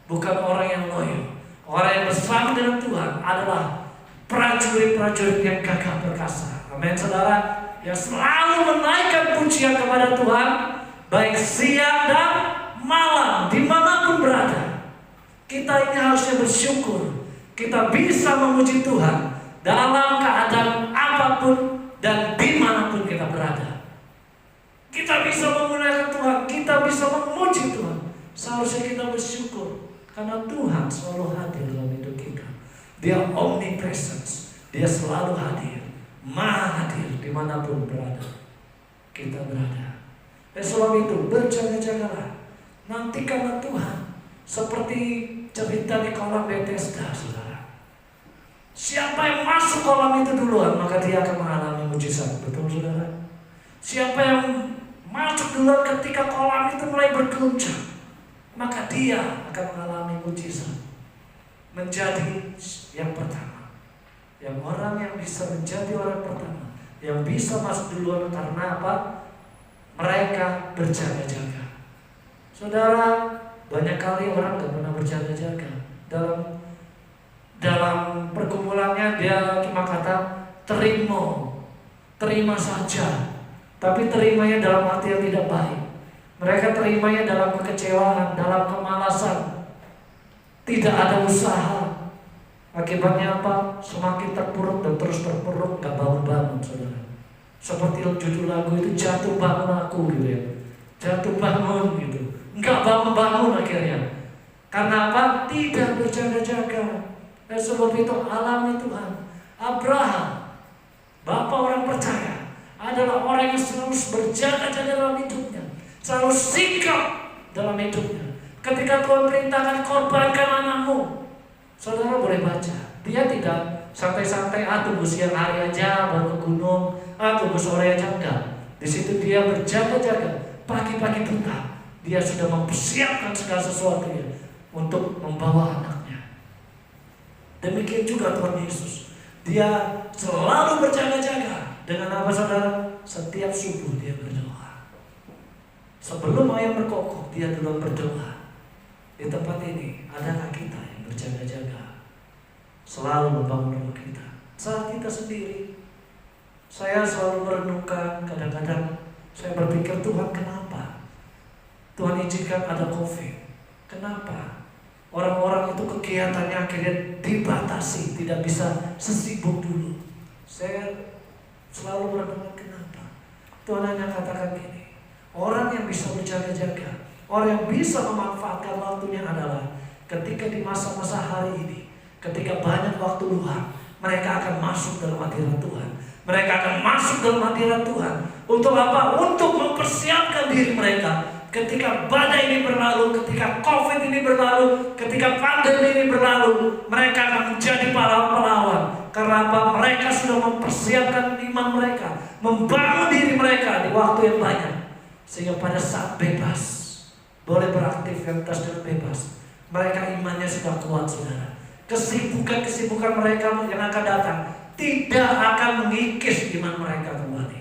bukan orang yang loyo. Orang yang bersama dengan Tuhan adalah prajurit-prajurit yang gagah perkasa. Amin saudara. Yang selalu menaikkan pujian kepada Tuhan, baik siang dan malam, dimanapun berada. Kita ini harusnya bersyukur. Kita bisa memuji Tuhan dalam keadaan apapun dan dimanapun kita berada. Kita bisa memuliakan Tuhan, kita bisa memuji Tuhan. Seharusnya kita bersyukur karena Tuhan selalu hadir dalam hidup kita. Dia omnipresence, dia selalu hadir, maha hadir dimanapun berada kita berada. Sebab itu berjaga-jagalah, nantikanlah Tuhan. Seperti cerita di kolam Bethesda, saudara. Siapa yang masuk kolam itu duluan, maka dia akan mengalami mujizat. Betul saudara? Siapa yang masuk duluan ketika kolam itu mulai bergeluncang, maka dia akan mengalami mujizat. Menjadi yang pertama. Yang orang yang bisa menjadi orang pertama, yang bisa masuk duluan karena apa? Mereka berjaga-jaga. Saudara, banyak kali orang gak pernah berjaga-jaga. Dalam pergumulannya dia cuma kata terima saja. Tapi terimanya dalam arti yang tidak baik. Mereka terimanya dalam kekecewaan, dalam kemalasan. Tidak ada usaha. Akibatnya apa? Semakin terpuruk dan terus terpuruk, gak bangun-bangun saudara. Seperti judul lagu itu, jatuh bangun aku gitu ya. Jatuh bangun gitu. Enggak bangun-bangun akhirnya. Karena apa? Tidak berjaga-jaga. Dan sebab itu alami Tuhan. Abraham, bapak orang percaya, adalah orang yang selalu berjaga-jaga dalam hidupnya. Selalu sikap dalam hidupnya. Ketika Tuhan perintahkan korbankan anakmu, saudara boleh baca. Dia tidak santai-santai, tunggu siang hari aja baru ke gunung, tunggu sore aja, enggak. Di situ dia berjaga-jaga. Pagi-pagi buta dia sudah mempersiapkan segala sesuatunya untuk membawa anaknya. Demikian juga Tuhan Yesus. Dia selalu berjaga-jaga. Dengan apa saudara? Setiap subuh dia berdoa. Sebelum ayam berkokok, dia dulu berdoa. Di tempat ini adakah kita yang berjaga-jaga, selalu membangun roh kita? Saat kita sendiri, saya selalu merenungkan. Kadang-kadang saya berpikir, Tuhan kenapa Tuhan izinkan ada COVID? Kenapa orang-orang itu kegiatannya akhirnya dibatasi, tidak bisa sesibuk dulu? Saya selalu merenungkan kenapa. Tuhan hanya katakan gini, orang yang bisa berjaga-jaga, orang yang bisa memanfaatkan waktunya adalah ketika di masa-masa hari ini, ketika banyak waktu luang, mereka akan masuk dalam hadirat Tuhan. Mereka akan masuk dalam hadirat Tuhan. Untuk apa? Untuk mempersiapkan diri mereka. Ketika badai ini berlalu, ketika COVID ini berlalu, ketika pandemi ini berlalu, mereka akan menjadi pahlawan-pahlawan. Karena apa? Mereka sudah mempersiapkan iman mereka, membangun diri mereka di waktu yang banyak. Sehingga pada saat bebas, boleh beraktivitas dengan bebas, mereka imannya sudah kuat saudara. Kesibukan-kesibukan mereka yang akan datang tidak akan mengikis iman mereka kembali.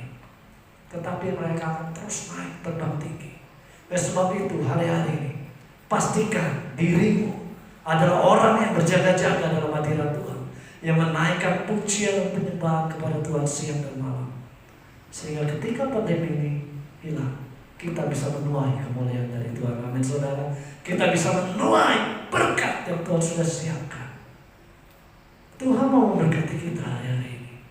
Tetapi mereka akan terus naik terbang tinggi. Oleh sebab itu hari-hari ini pastikan dirimu adalah orang yang berjaga-jaga dalam hadirat Tuhan, yang menaikkan pujian dan penyembahan kepada Tuhan siang dan malam. Sehingga ketika pandemi ini hilang, kita bisa menuai kemuliaan dari Tuhan. Amin saudara. Kita bisa menuai berkat yang Tuhan sudah siapkan. Tuhan mau memberkati kita hari ini.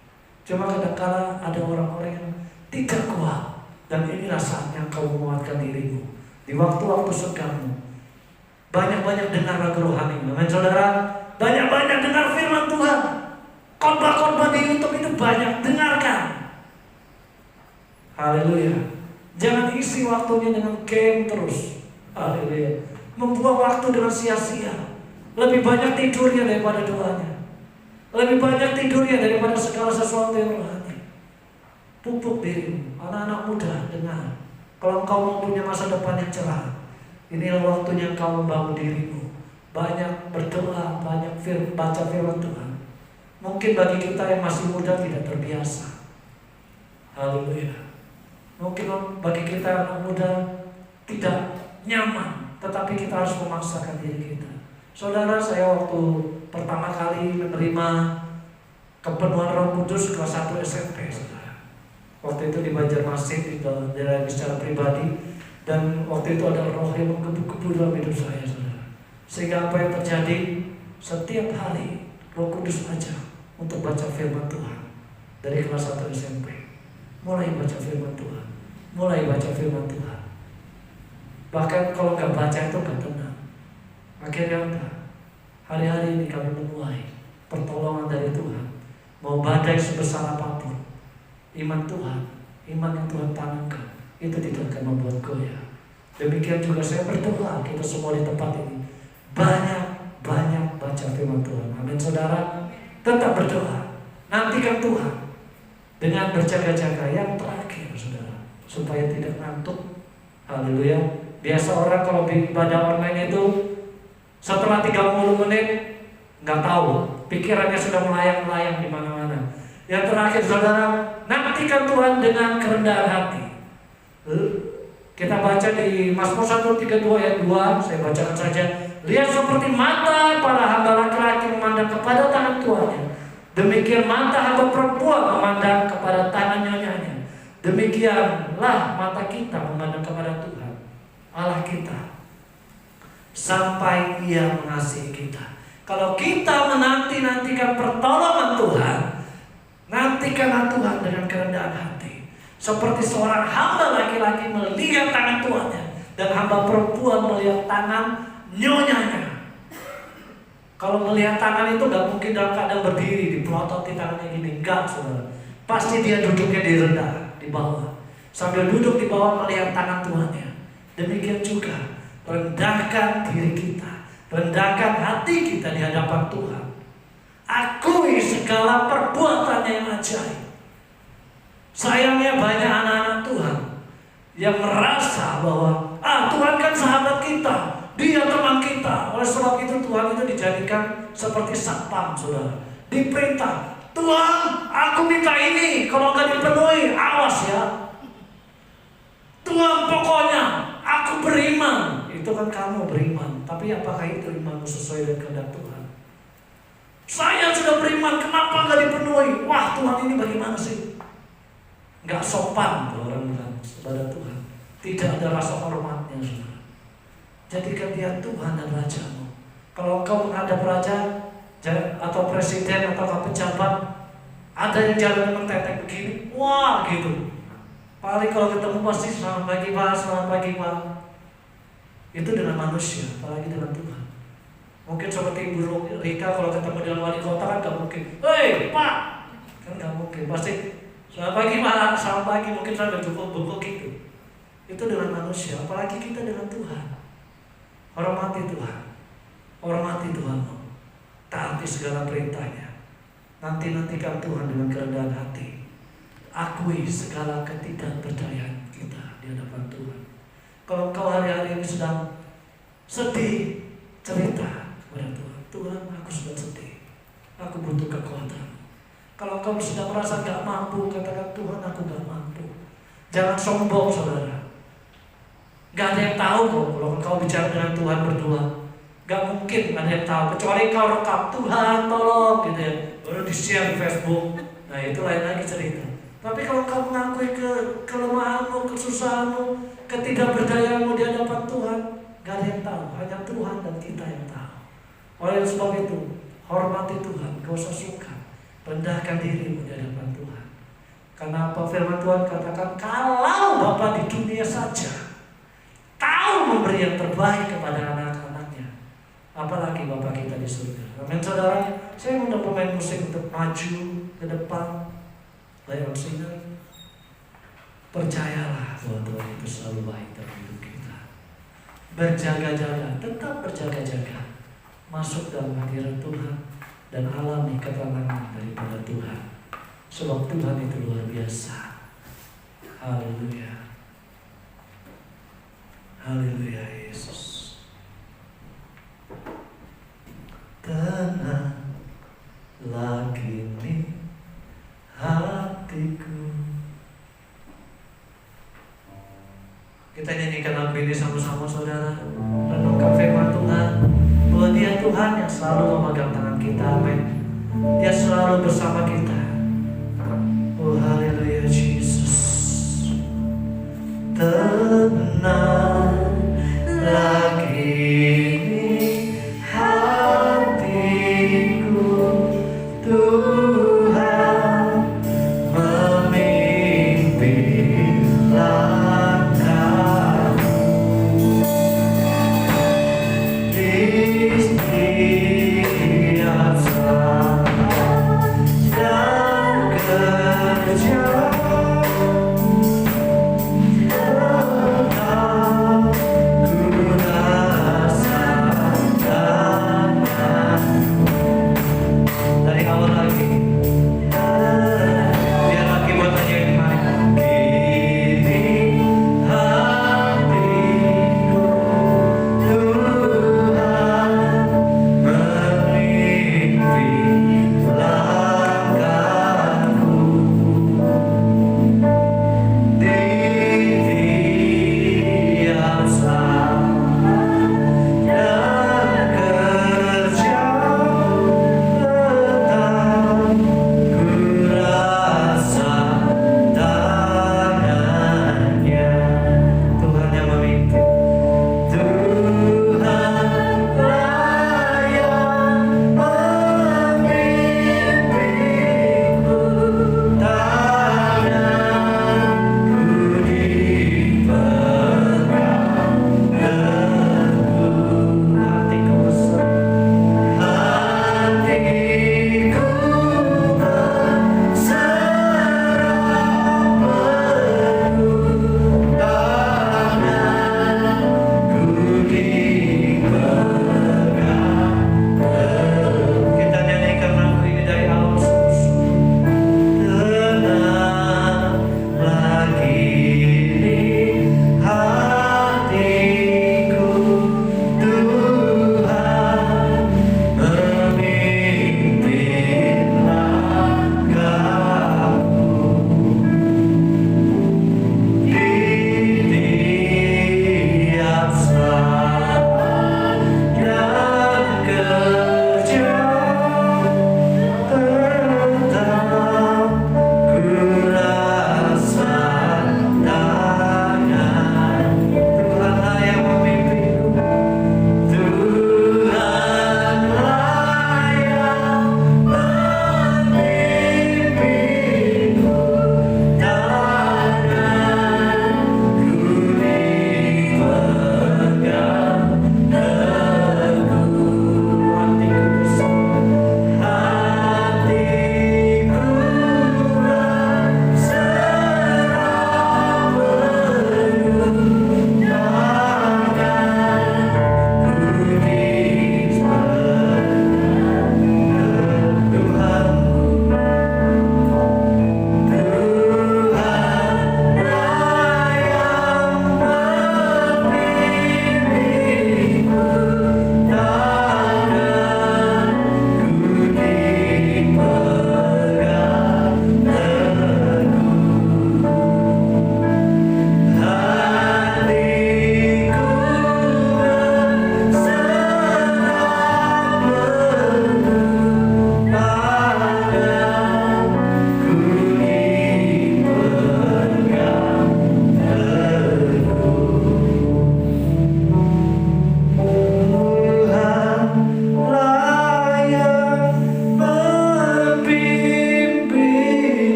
Cuma kadang-kala ada orang-orang yang tidak kuat, dan inilah saatnya kau menguatkan dirimu di waktu-waktu senggammu. Banyak-banyak dengar lagu rohani. Amin saudara. Banyak-banyak dengar firman Tuhan. Khotbah-khotbah di YouTube itu banyak, dengarkan. Haleluya. Jangan isi waktunya dengan game terus. Haleluya. Membuang waktu dengan sia-sia. Lebih banyak tidurnya daripada doanya. Lebih banyak tidurnya daripada segala sesuatu yang rohani. Pupuk dirimu. Anak-anak muda, dengar. Kalau engkau mau punya masa depan yang cerah, inilah waktunya engkau membangun dirimu. Banyak berdoa, banyak baca firman Tuhan. Mungkin bagi kita yang masih muda tidak terbiasa. Haleluya. Mungkin bagi kita anak muda tidak nyaman, tetapi kita harus memaksakan diri kita. Saudara, saya waktu pertama kali menerima kepenuhan Roh Kudus kelas 1 SMP, saudara. Waktu itu di Banjarmasin, di daerah secara pribadi, dan waktu itu ada roh yang menggebu-gebu dalam hidup saya, saudara. Sehingga apa yang terjadi, setiap hari Roh Kudus ajak untuk baca firman Tuhan dari kelas 1 SMP. Mulai baca firman Tuhan, mulai baca firman Tuhan. Bahkan kalau nggak baca itu nggak tenang. Akhirnya apa? Hari-hari ini kami menuai pertolongan dari Tuhan. Mau badai sebesar apapun, iman Tuhan, iman yang Tuhan tanamkan, itu tidak akan membuat goyah. Demikian juga saya berdoa kita semua di tempat ini banyak baca firman Tuhan. Amin saudara. Tetap berdoa, nantikan Tuhan dengan berjaga-jaga. Yang terakhir saudara, supaya tidak ngantuk. Haleluya. Biasa orang kalau ibadah online itu setelah 30 menit nggak tahu, pikirannya sudah melayang-layang di mana-mana. Yang terakhir saudara, nantikan Tuhan dengan kerendahan hati. Kita baca di Mazmur 132 ayat 2, saya bacakan saja. Lihat seperti mata para hamba laki-laki memandang kepada tangan tuannya, demikian mata hamba perempuan memandang kepada tangan nyonyanya. Demikianlah mata kita memandang kepada Tuhan Allah kita, sampai Ia mengasihi kita. Kalau kita menanti-nantikan pertolongan Tuhan, nantikanlah Tuhan dengan kerendahan hati. Seperti seorang hamba laki-laki melihat tangan tuannya, dan hamba perempuan melihat tangan nyonyanya. Kalau melihat tangan itu gak mungkin dalam keadaan berdiri, dipelototi tangannya gini. Enggak saudara. Pasti dia duduknya di rendah, di bawah. Sambil duduk di bawah melihat tangan tuannya. Demikian juga rendahkan diri kita, rendahkan hati kita di hadapan Tuhan. Akui segala perbuatannya yang ajaib. Sayangnya banyak anak-anak Tuhan yang merasa bahwa Tuhan kan sahabat kita, Dia teman kita. Oleh sebab itu Tuhan itu dijadikan seperti satpam, saudara. Diperintah, Tuhan aku minta ini, kalau nggak dipenuhi awas ya. Tuhan pokoknya aku beriman. Itu kan kamu beriman, tapi apakah itu imanmu sesuai dengan kehendak Tuhan? Saya sudah beriman, kenapa nggak dipenuhi? Wah Tuhan ini bagaimana sih? Nggak sopan orang bilang kepada Tuhan. Tidak ada rasa hormatnya, saudara. Jadikan Dia Tuhan dan Rajamu. Kalau engkau menghadap raja atau presiden atau pejabat, ada yang jalan mentetek begini, wah gitu. Paling kalau ketemu pasti selamat pagi Pak, selamat pagi Pak. Itu dengan manusia, apalagi dengan Tuhan. Mungkin seperti Ibu Rika kalau ketemu dengan wali kota kan gak mungkin, hei Pak, kan gak mungkin. Pasti selamat pagi Pak, selamat pagi, mungkin sambil bungkuk gitu. Itu dengan manusia, apalagi kita dengan Tuhan. Hormati Tuhan, hormati Tuhanmu, taati segala perintahnya. Nantikan Tuhan dengan kerendahan hati. Akui segala ketidakberdayaan kita di hadapan Tuhan. Kalau kau hari-hari ini sedang sedih, cerita kepada Tuhan. Tuhan, aku sedang sedih, aku butuh kekuatan. Kalau kau sedang merasa gak mampu, katakan Tuhan, aku gak mampu. Jangan sombong, saudara. Gak ada yang tahu kok kalau engkau bicara dengan Tuhan berdua. Gak mungkin ada yang tahu kecuali kau rekam, Tuhan tolong gitu ya, baru di-share di Facebook. Nah itu lain lagi cerita. Tapi kalau kau mengakui kelemahanmu, kesusahanmu, ketidakberdayaanmu di hadapan Tuhan, gak ada yang tahu, hanya Tuhan dan kita yang tahu. Oleh sebab itu, hormati Tuhan, gak usah sungkan, rendahkan dirimu di hadapan Tuhan. Karena apa firman Tuhan katakan, kalau Bapa di dunia saja tahu memberi yang terbaik kepada anak-anaknya, apalagi Bapa kita di surga. Amin saudara. Saya undang pemain musik untuk maju ke depan. Lion Singer, percayalah bahwa Tuhan itu selalu baik dalam hidup kita. Berjaga-jaga, tetap berjaga-jaga, masuk dalam hadirat Tuhan dan alami ketenangan daripada Tuhan. Sebab Tuhan itu luar biasa. Haleluya. Haleluya Yesus. Tenang lagi nih hatiku. Kita nyanyikan lagu ini sama-sama saudara. Renungkan firman Tuhan bahwa Dia Tuhan yang selalu memegang tangan kita. Amin. Dia selalu bersama kita. Oh haleluya Jesus. Tenang lagi hatiku, Tuhan memimpin langkahku di setiap saat dan kerja. Ku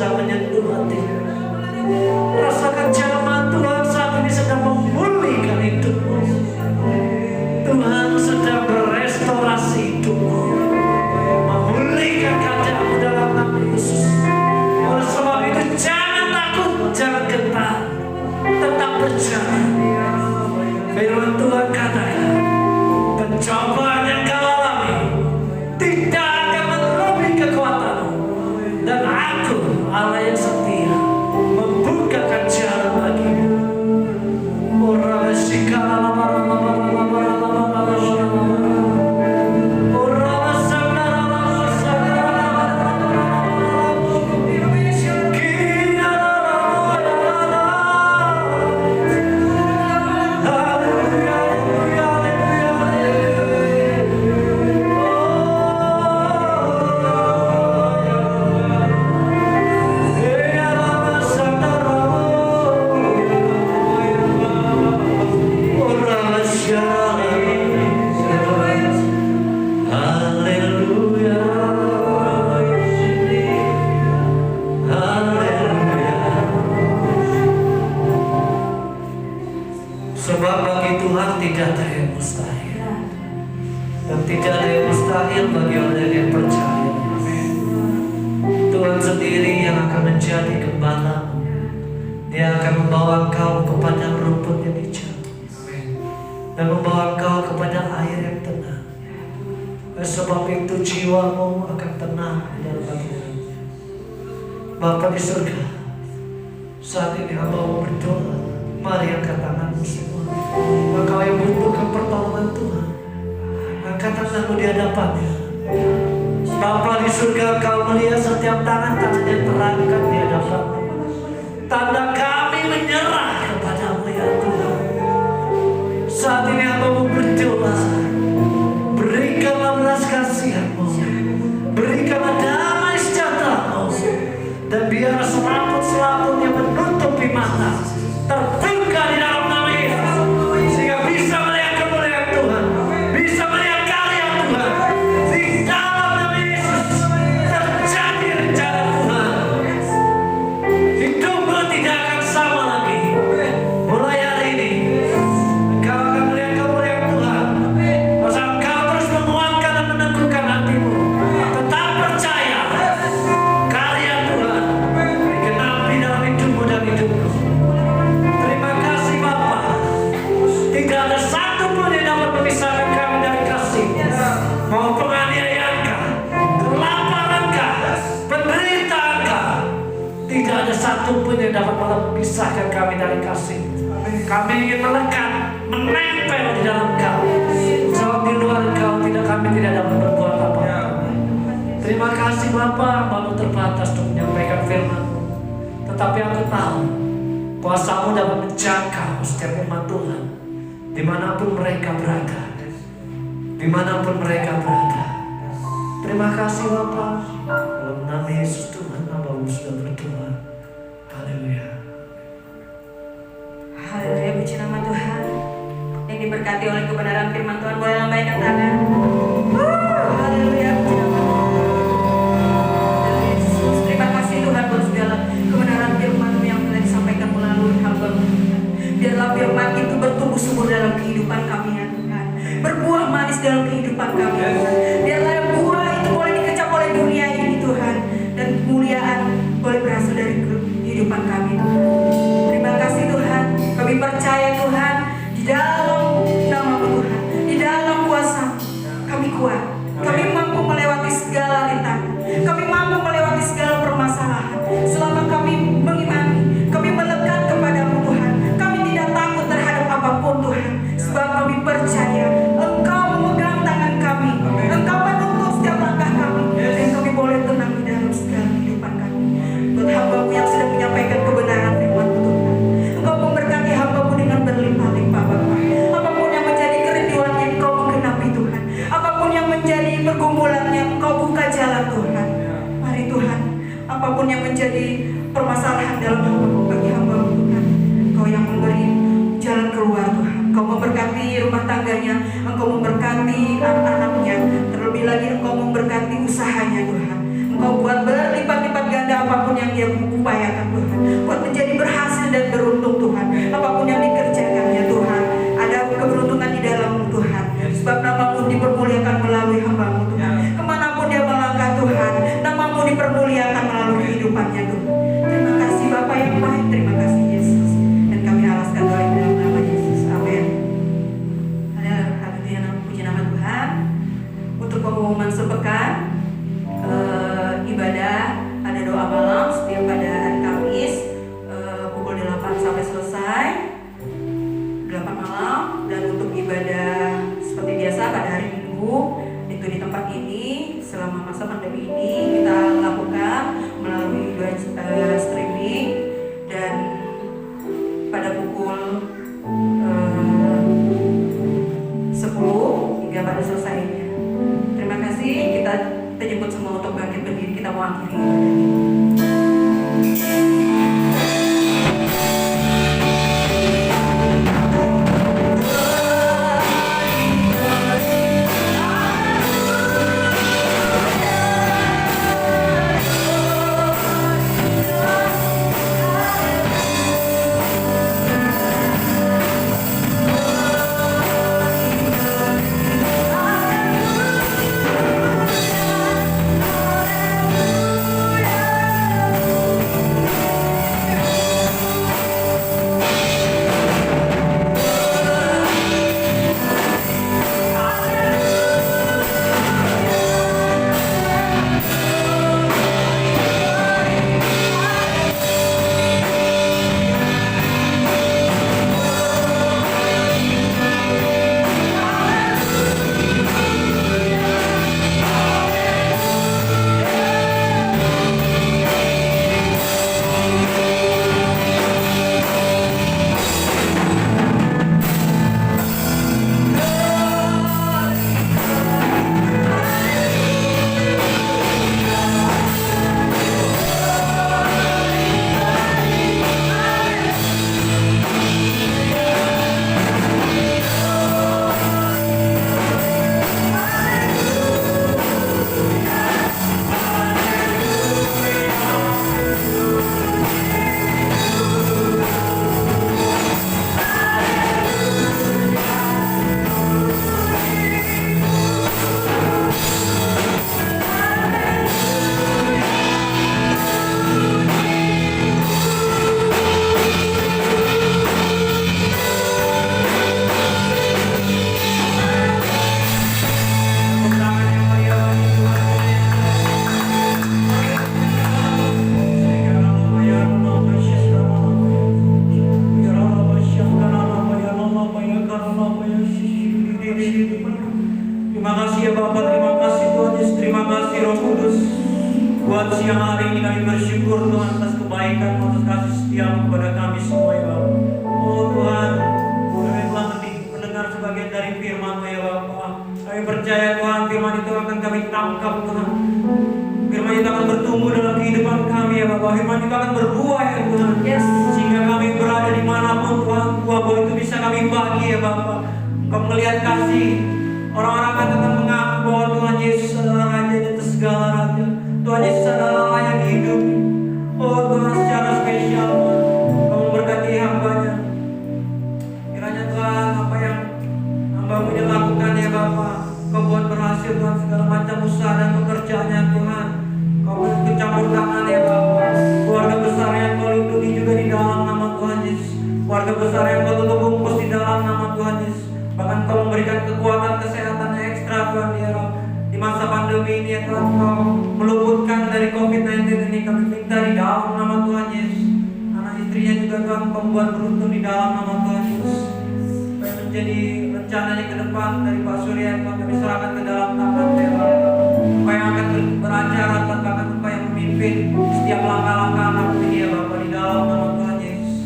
bisa menyentuh hatimu. Rasakan jamah Tuhan saat ini sedang memulihkan hidupmu. Tuhan sedang berestorasi hidupmu, memulihkan keadaanmu dalam nama Yesus. Oleh sebab itu jangan takut, jangan gentar, tetap berjalan. Firman Tuhan katakan, pencobaan yang kau alami tidak akan melebihi kekuatanmu, dan Aku Allah yang setia membukakan jalan bagimu. Sebab bagi Tuhan tidak ada yang mustahil, dan tidak ada yang mustahil bagi orang yang percaya. Tuhan sendiri yang akan menjadi gembala. Dia akan membawa engkau kepada rumput yang hijau dan membawa engkau kepada air yang tenang. Sebab itu jiwamu akan tenang di dalam hatimu. Bapa di surga, saat ini hamba-Mu berdoa, mari angkat tanganmu semua. Engkau yang membutuhkan pertolongan Tuhan, angkat tanganmu di hadapannya. Bapa di surga, Engkau melihat setiap tangan-tangan yang terangkat di hadapanmu. Tanda kami menyerah kepadamu ya Tuhan. Saat ini hamba-Mu berdoa, berikanlah belas kasihan-Mu, berikanlah damai sejahtera-Mu, dan biar selaput-selaput yang menutupi mata terbuka di dalam nama Yesus, sehingga bisa melihat kemuliaan Tuhan, bisa melihat karya Tuhan. Di dalam nama Yesus terjadi rencana Tuhan. Hidupmu tidak akan sama lagi. Mulai hari ini engkau akan melihat kemuliaan Tuhan. Masa engkau terus menguatkan dan meneguhkan hatimu. Tetap percaya karya Tuhan digenapi dalam hidupmu dan hidupku. Terima kasih Bapa. Tidak ada satu pun yang dapat memisahkan kami dari kasih. Mau penganiayaankah, kelaparan-kah, penderitaan-kah, tidak ada satu pun yang dapat memisahkan kami dari kasih. Kami ingin melekat, menempel di dalam Kau. Sebab di luar Kau kami tidak dapat berbuat apa-apa. Terima kasih Bapa, Hamba-Mu terbatas untuk menyampaikan firman-Mu. Tetapi aku tahu kuasa-Mu dapat menjangkau setiap umat Tuhan, dimanapun mereka berada. Dimanapun mereka berada. Terima kasih Bapa. Dalam nama Yesus Tuhan, Hamba-Mu sudah berdoa. Haleluya. Haleluya, puji nama Tuhan. Yang diberkati oleh kebenaran firman Tuhan, boleh lambaikan tangan. Haleluya, puji nama Tuhan. Yesus, terima kasih Tuhan buat segala kebenaran firman-Mu yang telah disampaikan melalui hamba-Mu. Biarlah firman itu bertumbuh subur dalam kehidupan kami ya Tuhan, berbuah manis dalam kehidupan kami Tuhan. Biarlah buah itu boleh dikecap oleh dunia ini Tuhan, dan kemuliaan boleh berasal dari kehidupan kami Tuhan. Terima kasih Tuhan, kami percaya Tuhan, di dalam nama-Mu Tuhan, di dalam kuasa kami kuat, kami mampu melewati segala rintangan, kami mampu melewati segala permasalahan. Selama kami mengimani, kami melekat kepada-Mu Tuhan, kami tidak takut terhadap apapun Tuhan, sebab kami percaya Engkau memegang tangan kami, Engkau menuntun setiap langkah kami, dan kami boleh tenang di dalam segala kehidupan kami. Buat hamba-Mu yang sudah menyampaikan kebenaran firman-Mu Tuhan, Engkau memberkati hamba-Mu dengan berlimpah-limpah Bapa. Apapun yang menjadi kerinduannya Engkau menggenapi Tuhan, apapun yang menjadi pergumulannya Engkau buka jalan Tuhan. Mari Tuhan, apapun yang menjadi permasalahan dalam hamba-Mu, bagi hamba-Mu Tuhan, Engkau yang memberi jalan keluar Tuhan. Engkau memberkati rumah tangganya, Engkau memberkati anak-anaknya, terlebih lagi Engkau memberkati usahanya Tuhan. Engkau buat berlipat-lipat ganda apapun yang dia upayakan Tuhan, buat menjadi berhasil dan beruntung Tuhan. Apapun yang dikerjakan ya Tuhan, ada keberuntungan di dalam Tuhan. Sebab nama-Mu dipermuliakan melalui hamba-Mu Tuhan. Kemanapun dia melangkah Tuhan, nama-Mu dipermuliakan melalui kehidupannya Tuhan. Terima kasih Bapa yang baik, terima kasih Yesus. Dan kami alaskan doa di dalam nama Yesus. Amin. Haleluya, puji nama Tuhan. Untuk pengumuman sepekan, ibadah ada doa malam setiap pada hari Kamis pukul 8 sampai selesai 8 malam. Dan untuk ibadah seperti biasa pada hari Minggu itu di tempat ini selama masa pandemi ini kita lakukan melalui streaming dan pada pukul 10 hingga pada selesainya. Terima kasih, kita jemput semua untuk bangkit berdiri, kita mau akhiri ibadah ini. Terima kasih ya Bapa, terima kasih Tuhan Yesus, terima kasih Roh Kudus. Buat siang hari ini kami bersyukur Tuhan atas kebaikan, atas kasih setia kepada kami semua ya Bapa. Oh Tuhan, kami telah mendengar sebagian dari firman-Mu ya Bapa. Kami percaya Tuhan, firman itu akan kami tangkap Tuhan. Firman itu akan bertumbuh dalam kehidupan kami ya Bapa. Firman itu akan berbuah ya Tuhan. Yes. Sehingga kami berada dimanapun Tuhan, buah-buah itu bisa kami bagi ya Bapa. Kau melihat kasih, orang-orang akan mengaku bahwa Tuhan Yesus adalah Raja di atas segala raja. Tuhan Yesus adalah layak hidup. Oh Tuhan, secara spesial Tuhan, Kau memberkati hamba-Nya. Kiranya Tuhan, apa yang hamba-Mu ini lakukan ya Bapa, Kau buat berhasil Tuhan, segala macam usaha dan pekerjaannya Tuhan. Kau ikut campur tangan ya Bapa. Keluarga besar yang Kau lindungi juga di dalam nama Tuhan Yesus. Keluarga besar yang Kau tutup bungkus di dalam nama Tuhan Yesus. Bahkan Kau memberikan kekuatan kesehatan yang ekstra Tuhan ya Roh. Di masa pandemi ini ya Tuhan, Kau meluputkan dari COVID-19 ini. Kami minta di dalam nama Tuhan Yesus. Anak istrinya juga Tuhan Kau membuat beruntung di dalam nama Tuhan Yesus. Supaya menjadi rencananya ke depan dari Pak Surya Tuhan, kami serahkan ke dalam tangan ya Tuhan. Apa yang akan beracara Tuhan, bahkan apa yang memimpin setiap langkah-langkah anak ini ya Bapak, di dalam nama Tuhan Yesus.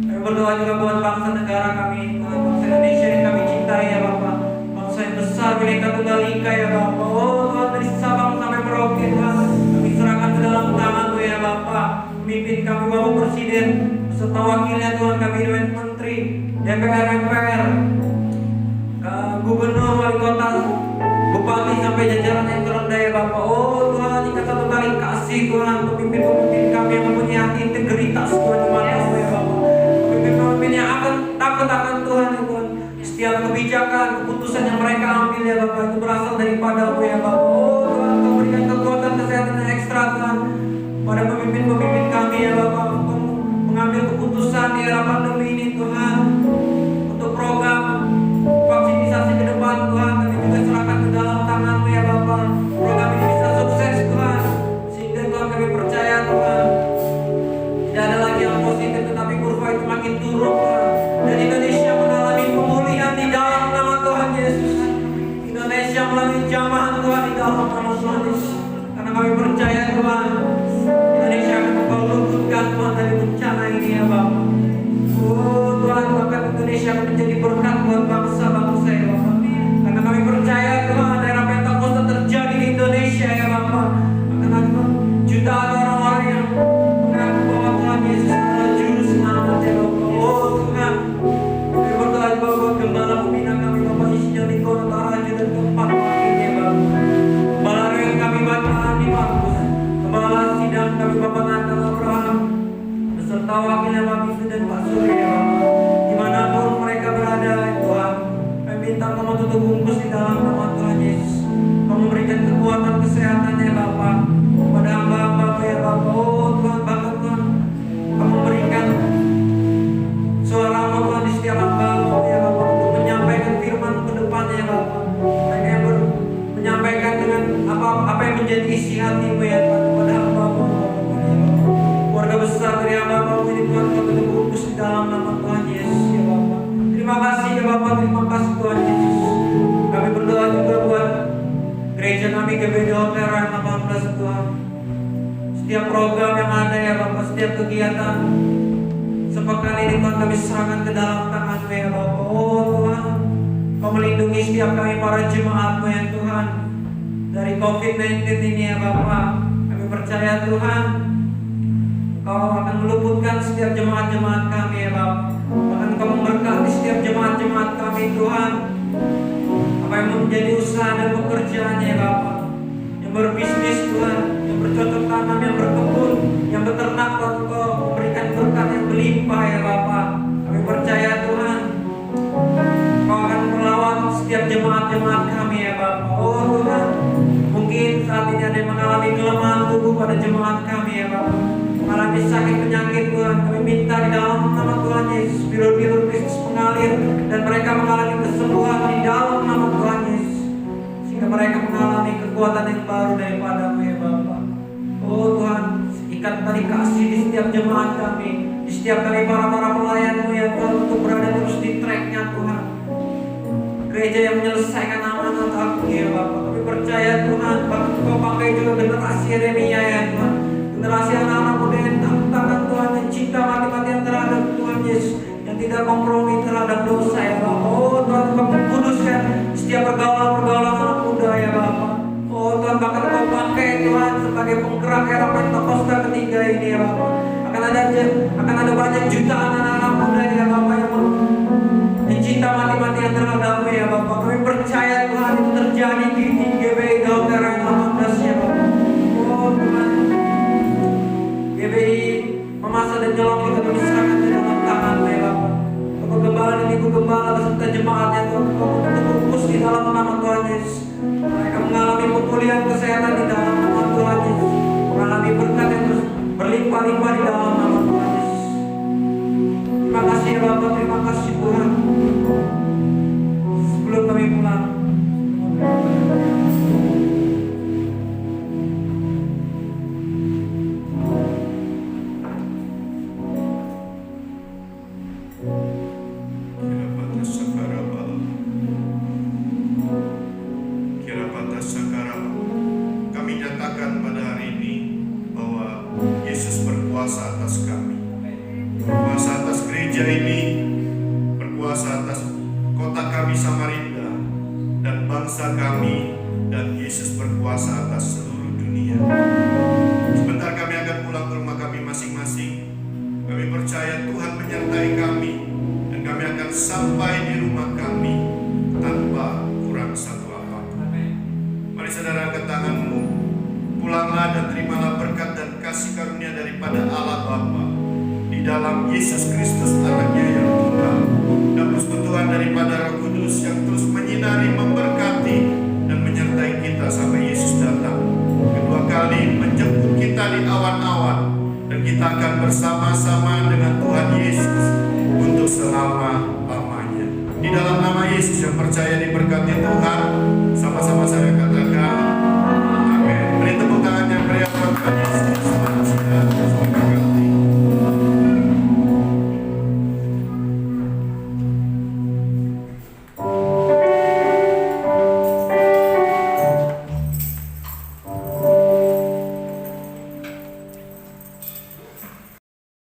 Kami berdoa juga buat bangsa negara kami, Tuhan, bangsa Indonesia yang kami cintai ya Bapak. Bangsa yang besar, Bhinneka Tunggal Ika ya Bapak. Oh Tuhan, dari Sabang sampai Merauke Tuhan, kami serahkan ke dalam tangan-Mu ya Bapak. Pemimpin kami Bapak Presiden, serta wakilnya Tuhan, kami Menteri, DPR, MPR, Gubernur, Wali Kota, Bupati sampai jajaran yang terendah ya Bapak. Oh Tuhan, Ikatan Tunggal tali kasih Tuhan, pemimpin-pemimpin kami yang mempunyai hati integritas Tuhan di mata-Mu ya Bapa. Pemimpin-pemimpin yang akan takut akan Tuhan ya Tuhan. Setiap kebijakan, keputusan yang mereka ambil ya Bapa itu berasal daripada-Mu ya Bapa. Oh Tuhan, Kau berikan kekuatan kesehatan yang ekstra Tuhan pada pemimpin-pemimpin kami ya Bapa, mengambil keputusan di era pandemi ini Tuhan, untuk program vaksinasi ke depan Tuhan, kami juga serahkan ke dalam tangan-Mu ya Bapa. Program ini bisa sukses Tuhan, sehingga Tuhan kami percaya Tuhan, tidak ada lagi yang positif tetapi kurva itu makin turun Tuhan, dan Indonesia mengalami pemulihan di dalam nama Tuhan Yesus. Indonesia melalui jamahan Tuhan di dalam nama Tuhan Yesus, karena kami percaya Tuhan, Indonesia akan Kau luputkan Tuhan dari bencana ini ya Bapa. Oh Tuhan, bahkan Indonesia akan menjadi berkat buat bangsa-bangsa ya Bapa. Karena kami percaya Tuhan, daerah Pentakosta terjadi di Indonesia ya Bapa. Akan ada jutaan orang-orang yang mengaku bahwa Tuhan Yesus adalah juru selamat ya Bapa. Oh Tuhan, kami berdoa juga buat gembala pembina kami Bapak isinya Lincoln Utara dan keempat ini ya Bapa. Gembala yang kami baca di Markus, gembala sidang kami Bapak Nathan Abraham, beserta wakilnya Pak Bisu dan Pak Surya ya Bapa. Dimanapun mereka berada Tuhan, kami minta Kau tutup bungkus di dalam nama Tuhan Yesus. Kau memberikan kekuatan kesehatan ya Bapa kepada hamba-Hamba ya Bapa. Oh Tuhan, bahkan Tuhan Kau memberikan suara-Mu Tuhan di setiap hamba-Mu ya Bapa, untuk menyampaikan firman ke depan ya Bapa. Mereka yang menyampaikan dengan apa yang menjadi isi hati-Mu ya Tuhan kepada hamba-Mu ya Bapa. Keluarga besar dari hamba-Mu ini Tuhan, Kau tutup bungkus di dalam nama Tuhan Yesus ya Bapa. Terima kasih ya Bapa, terima kasih Tuhan Yesus. Kami berdoa juga buat gereja kami GBD Hotel Rang 18 Tuhan. Setiap program yang ada ya Bapa, setiap kegiatan sepekan ini Tuhan kami serahkan ke dalam tangan-Mu ya Bapa. Oh Tuhan, Kau melindungi setiap kami para jemaat-Mu ya Tuhan dari COVID-19 ini ya Bapa. Kami percaya Tuhan, Kau akan meluputkan setiap jemaat-jemaat kami ya Bapa. Bahkan Kau memberkati setiap jemaat-jemaat kami Tuhan, apa yang menjadi usaha dan pekerjaannya ya Bapa, yang berbisnis Tuhan, yang bercocok tanam, yang berkebun, yang beternak Tuhan, Kau memberikan berkat yang berlimpah ya Bapa. Kami percaya Tuhan, Kau akan melawat setiap jemaat-jemaat kami ya Bapa. Oh Tuhan, mungkin saat ini ada yang mengalami kelemahan tubuh pada jemaat kami ya Bapa, mengalami sakit penyakit Tuhan, kami minta di dalam nama Tuhan Yesus, bilur-bilur Kristus mengalir dan mereka mengalami kesembuhan di dalam nama Tuhan Yesus, sehingga mereka mengalami kekuatan yang baru daripada-Mu ya Bapa. Oh Tuhan, ikat tali kasih di setiap jemaat kami, di setiap kami para pelayan-Mu ya Tuhan, untuk berada terus di track-nya Tuhan. Gereja yang menyelesaikan amanat Aku ya Bapa. Kami percaya Tuhan, bahkan Kau pakai juga generasi Yeremia ya Tuhan, generasi anak-anak muda yang takut Tuhan, yang cinta mati-matian terhadap Tuhan Yesus, yang tidak kompromi terhadap dosa ya Bapa. Oh Tuhan, Kau kuduskan setiap pergaulan-pergaulan anak muda ya Bapa. Oh Tuhan, bahkan Kau pakai Tuhan sebagai penggerak era Pentakosta ketiga ini ya Bapa. Akan ada banyak jutaan anak-anak muda ya Bapa yang cinta mati-matian terhadap-Mu ya Bapa. Kami percaya Tuhan itu terjadi di GBI Hotel Rang 18 ya Bapa. Oh Tuhan, GBI Memasa dan Nyolong juga kami serahkan ke dalam tangan-Mu ya Bapa. Bapak Gembala dan Ibu Gembala beserta jemaatnya Tuhan, Kau bungkus di dalam nama Tuhan Yesus. Mereka mengalami pemulihan kesehatan di dalam nama Tuhan Yesus, mengalami berkat yang berlimpah-limpah di dalam nama Tuhan Yesus. Terima kasih ya Bapak, terima kasih Tuhan. Sebelum kami pulang, kami nyatakan pada hari ini bahwa Yesus berkuasa atas kami, berkuasa atas gereja ini, berkuasa atas kota kami Samarinda dan bangsa kami, dan Yesus berkuasa atas seluruh dunia. Sebentar kami akan pulang ke rumah kami masing-masing. Kami percaya Tuhan menyertai kami, dan kami akan sampai di rumah kami tanpa kurang satu apapun. Mari saudara, angkat tanganmu, pulanglah dan terimalah kasih karunia daripada Allah Bapa, di dalam Yesus Kristus anaknya yang tunggal, dan persekutuan daripada Roh Kudus yang terus menyinari, memberkati, dan menyertai kita sampai Yesus datang kedua kali menjemput kita di awan-awan, dan kita akan bersama-sama dengan Tuhan Yesus untuk selama-lamanya. Di dalam nama Yesus yang percaya diberkati Tuhan, sama-sama saya katakan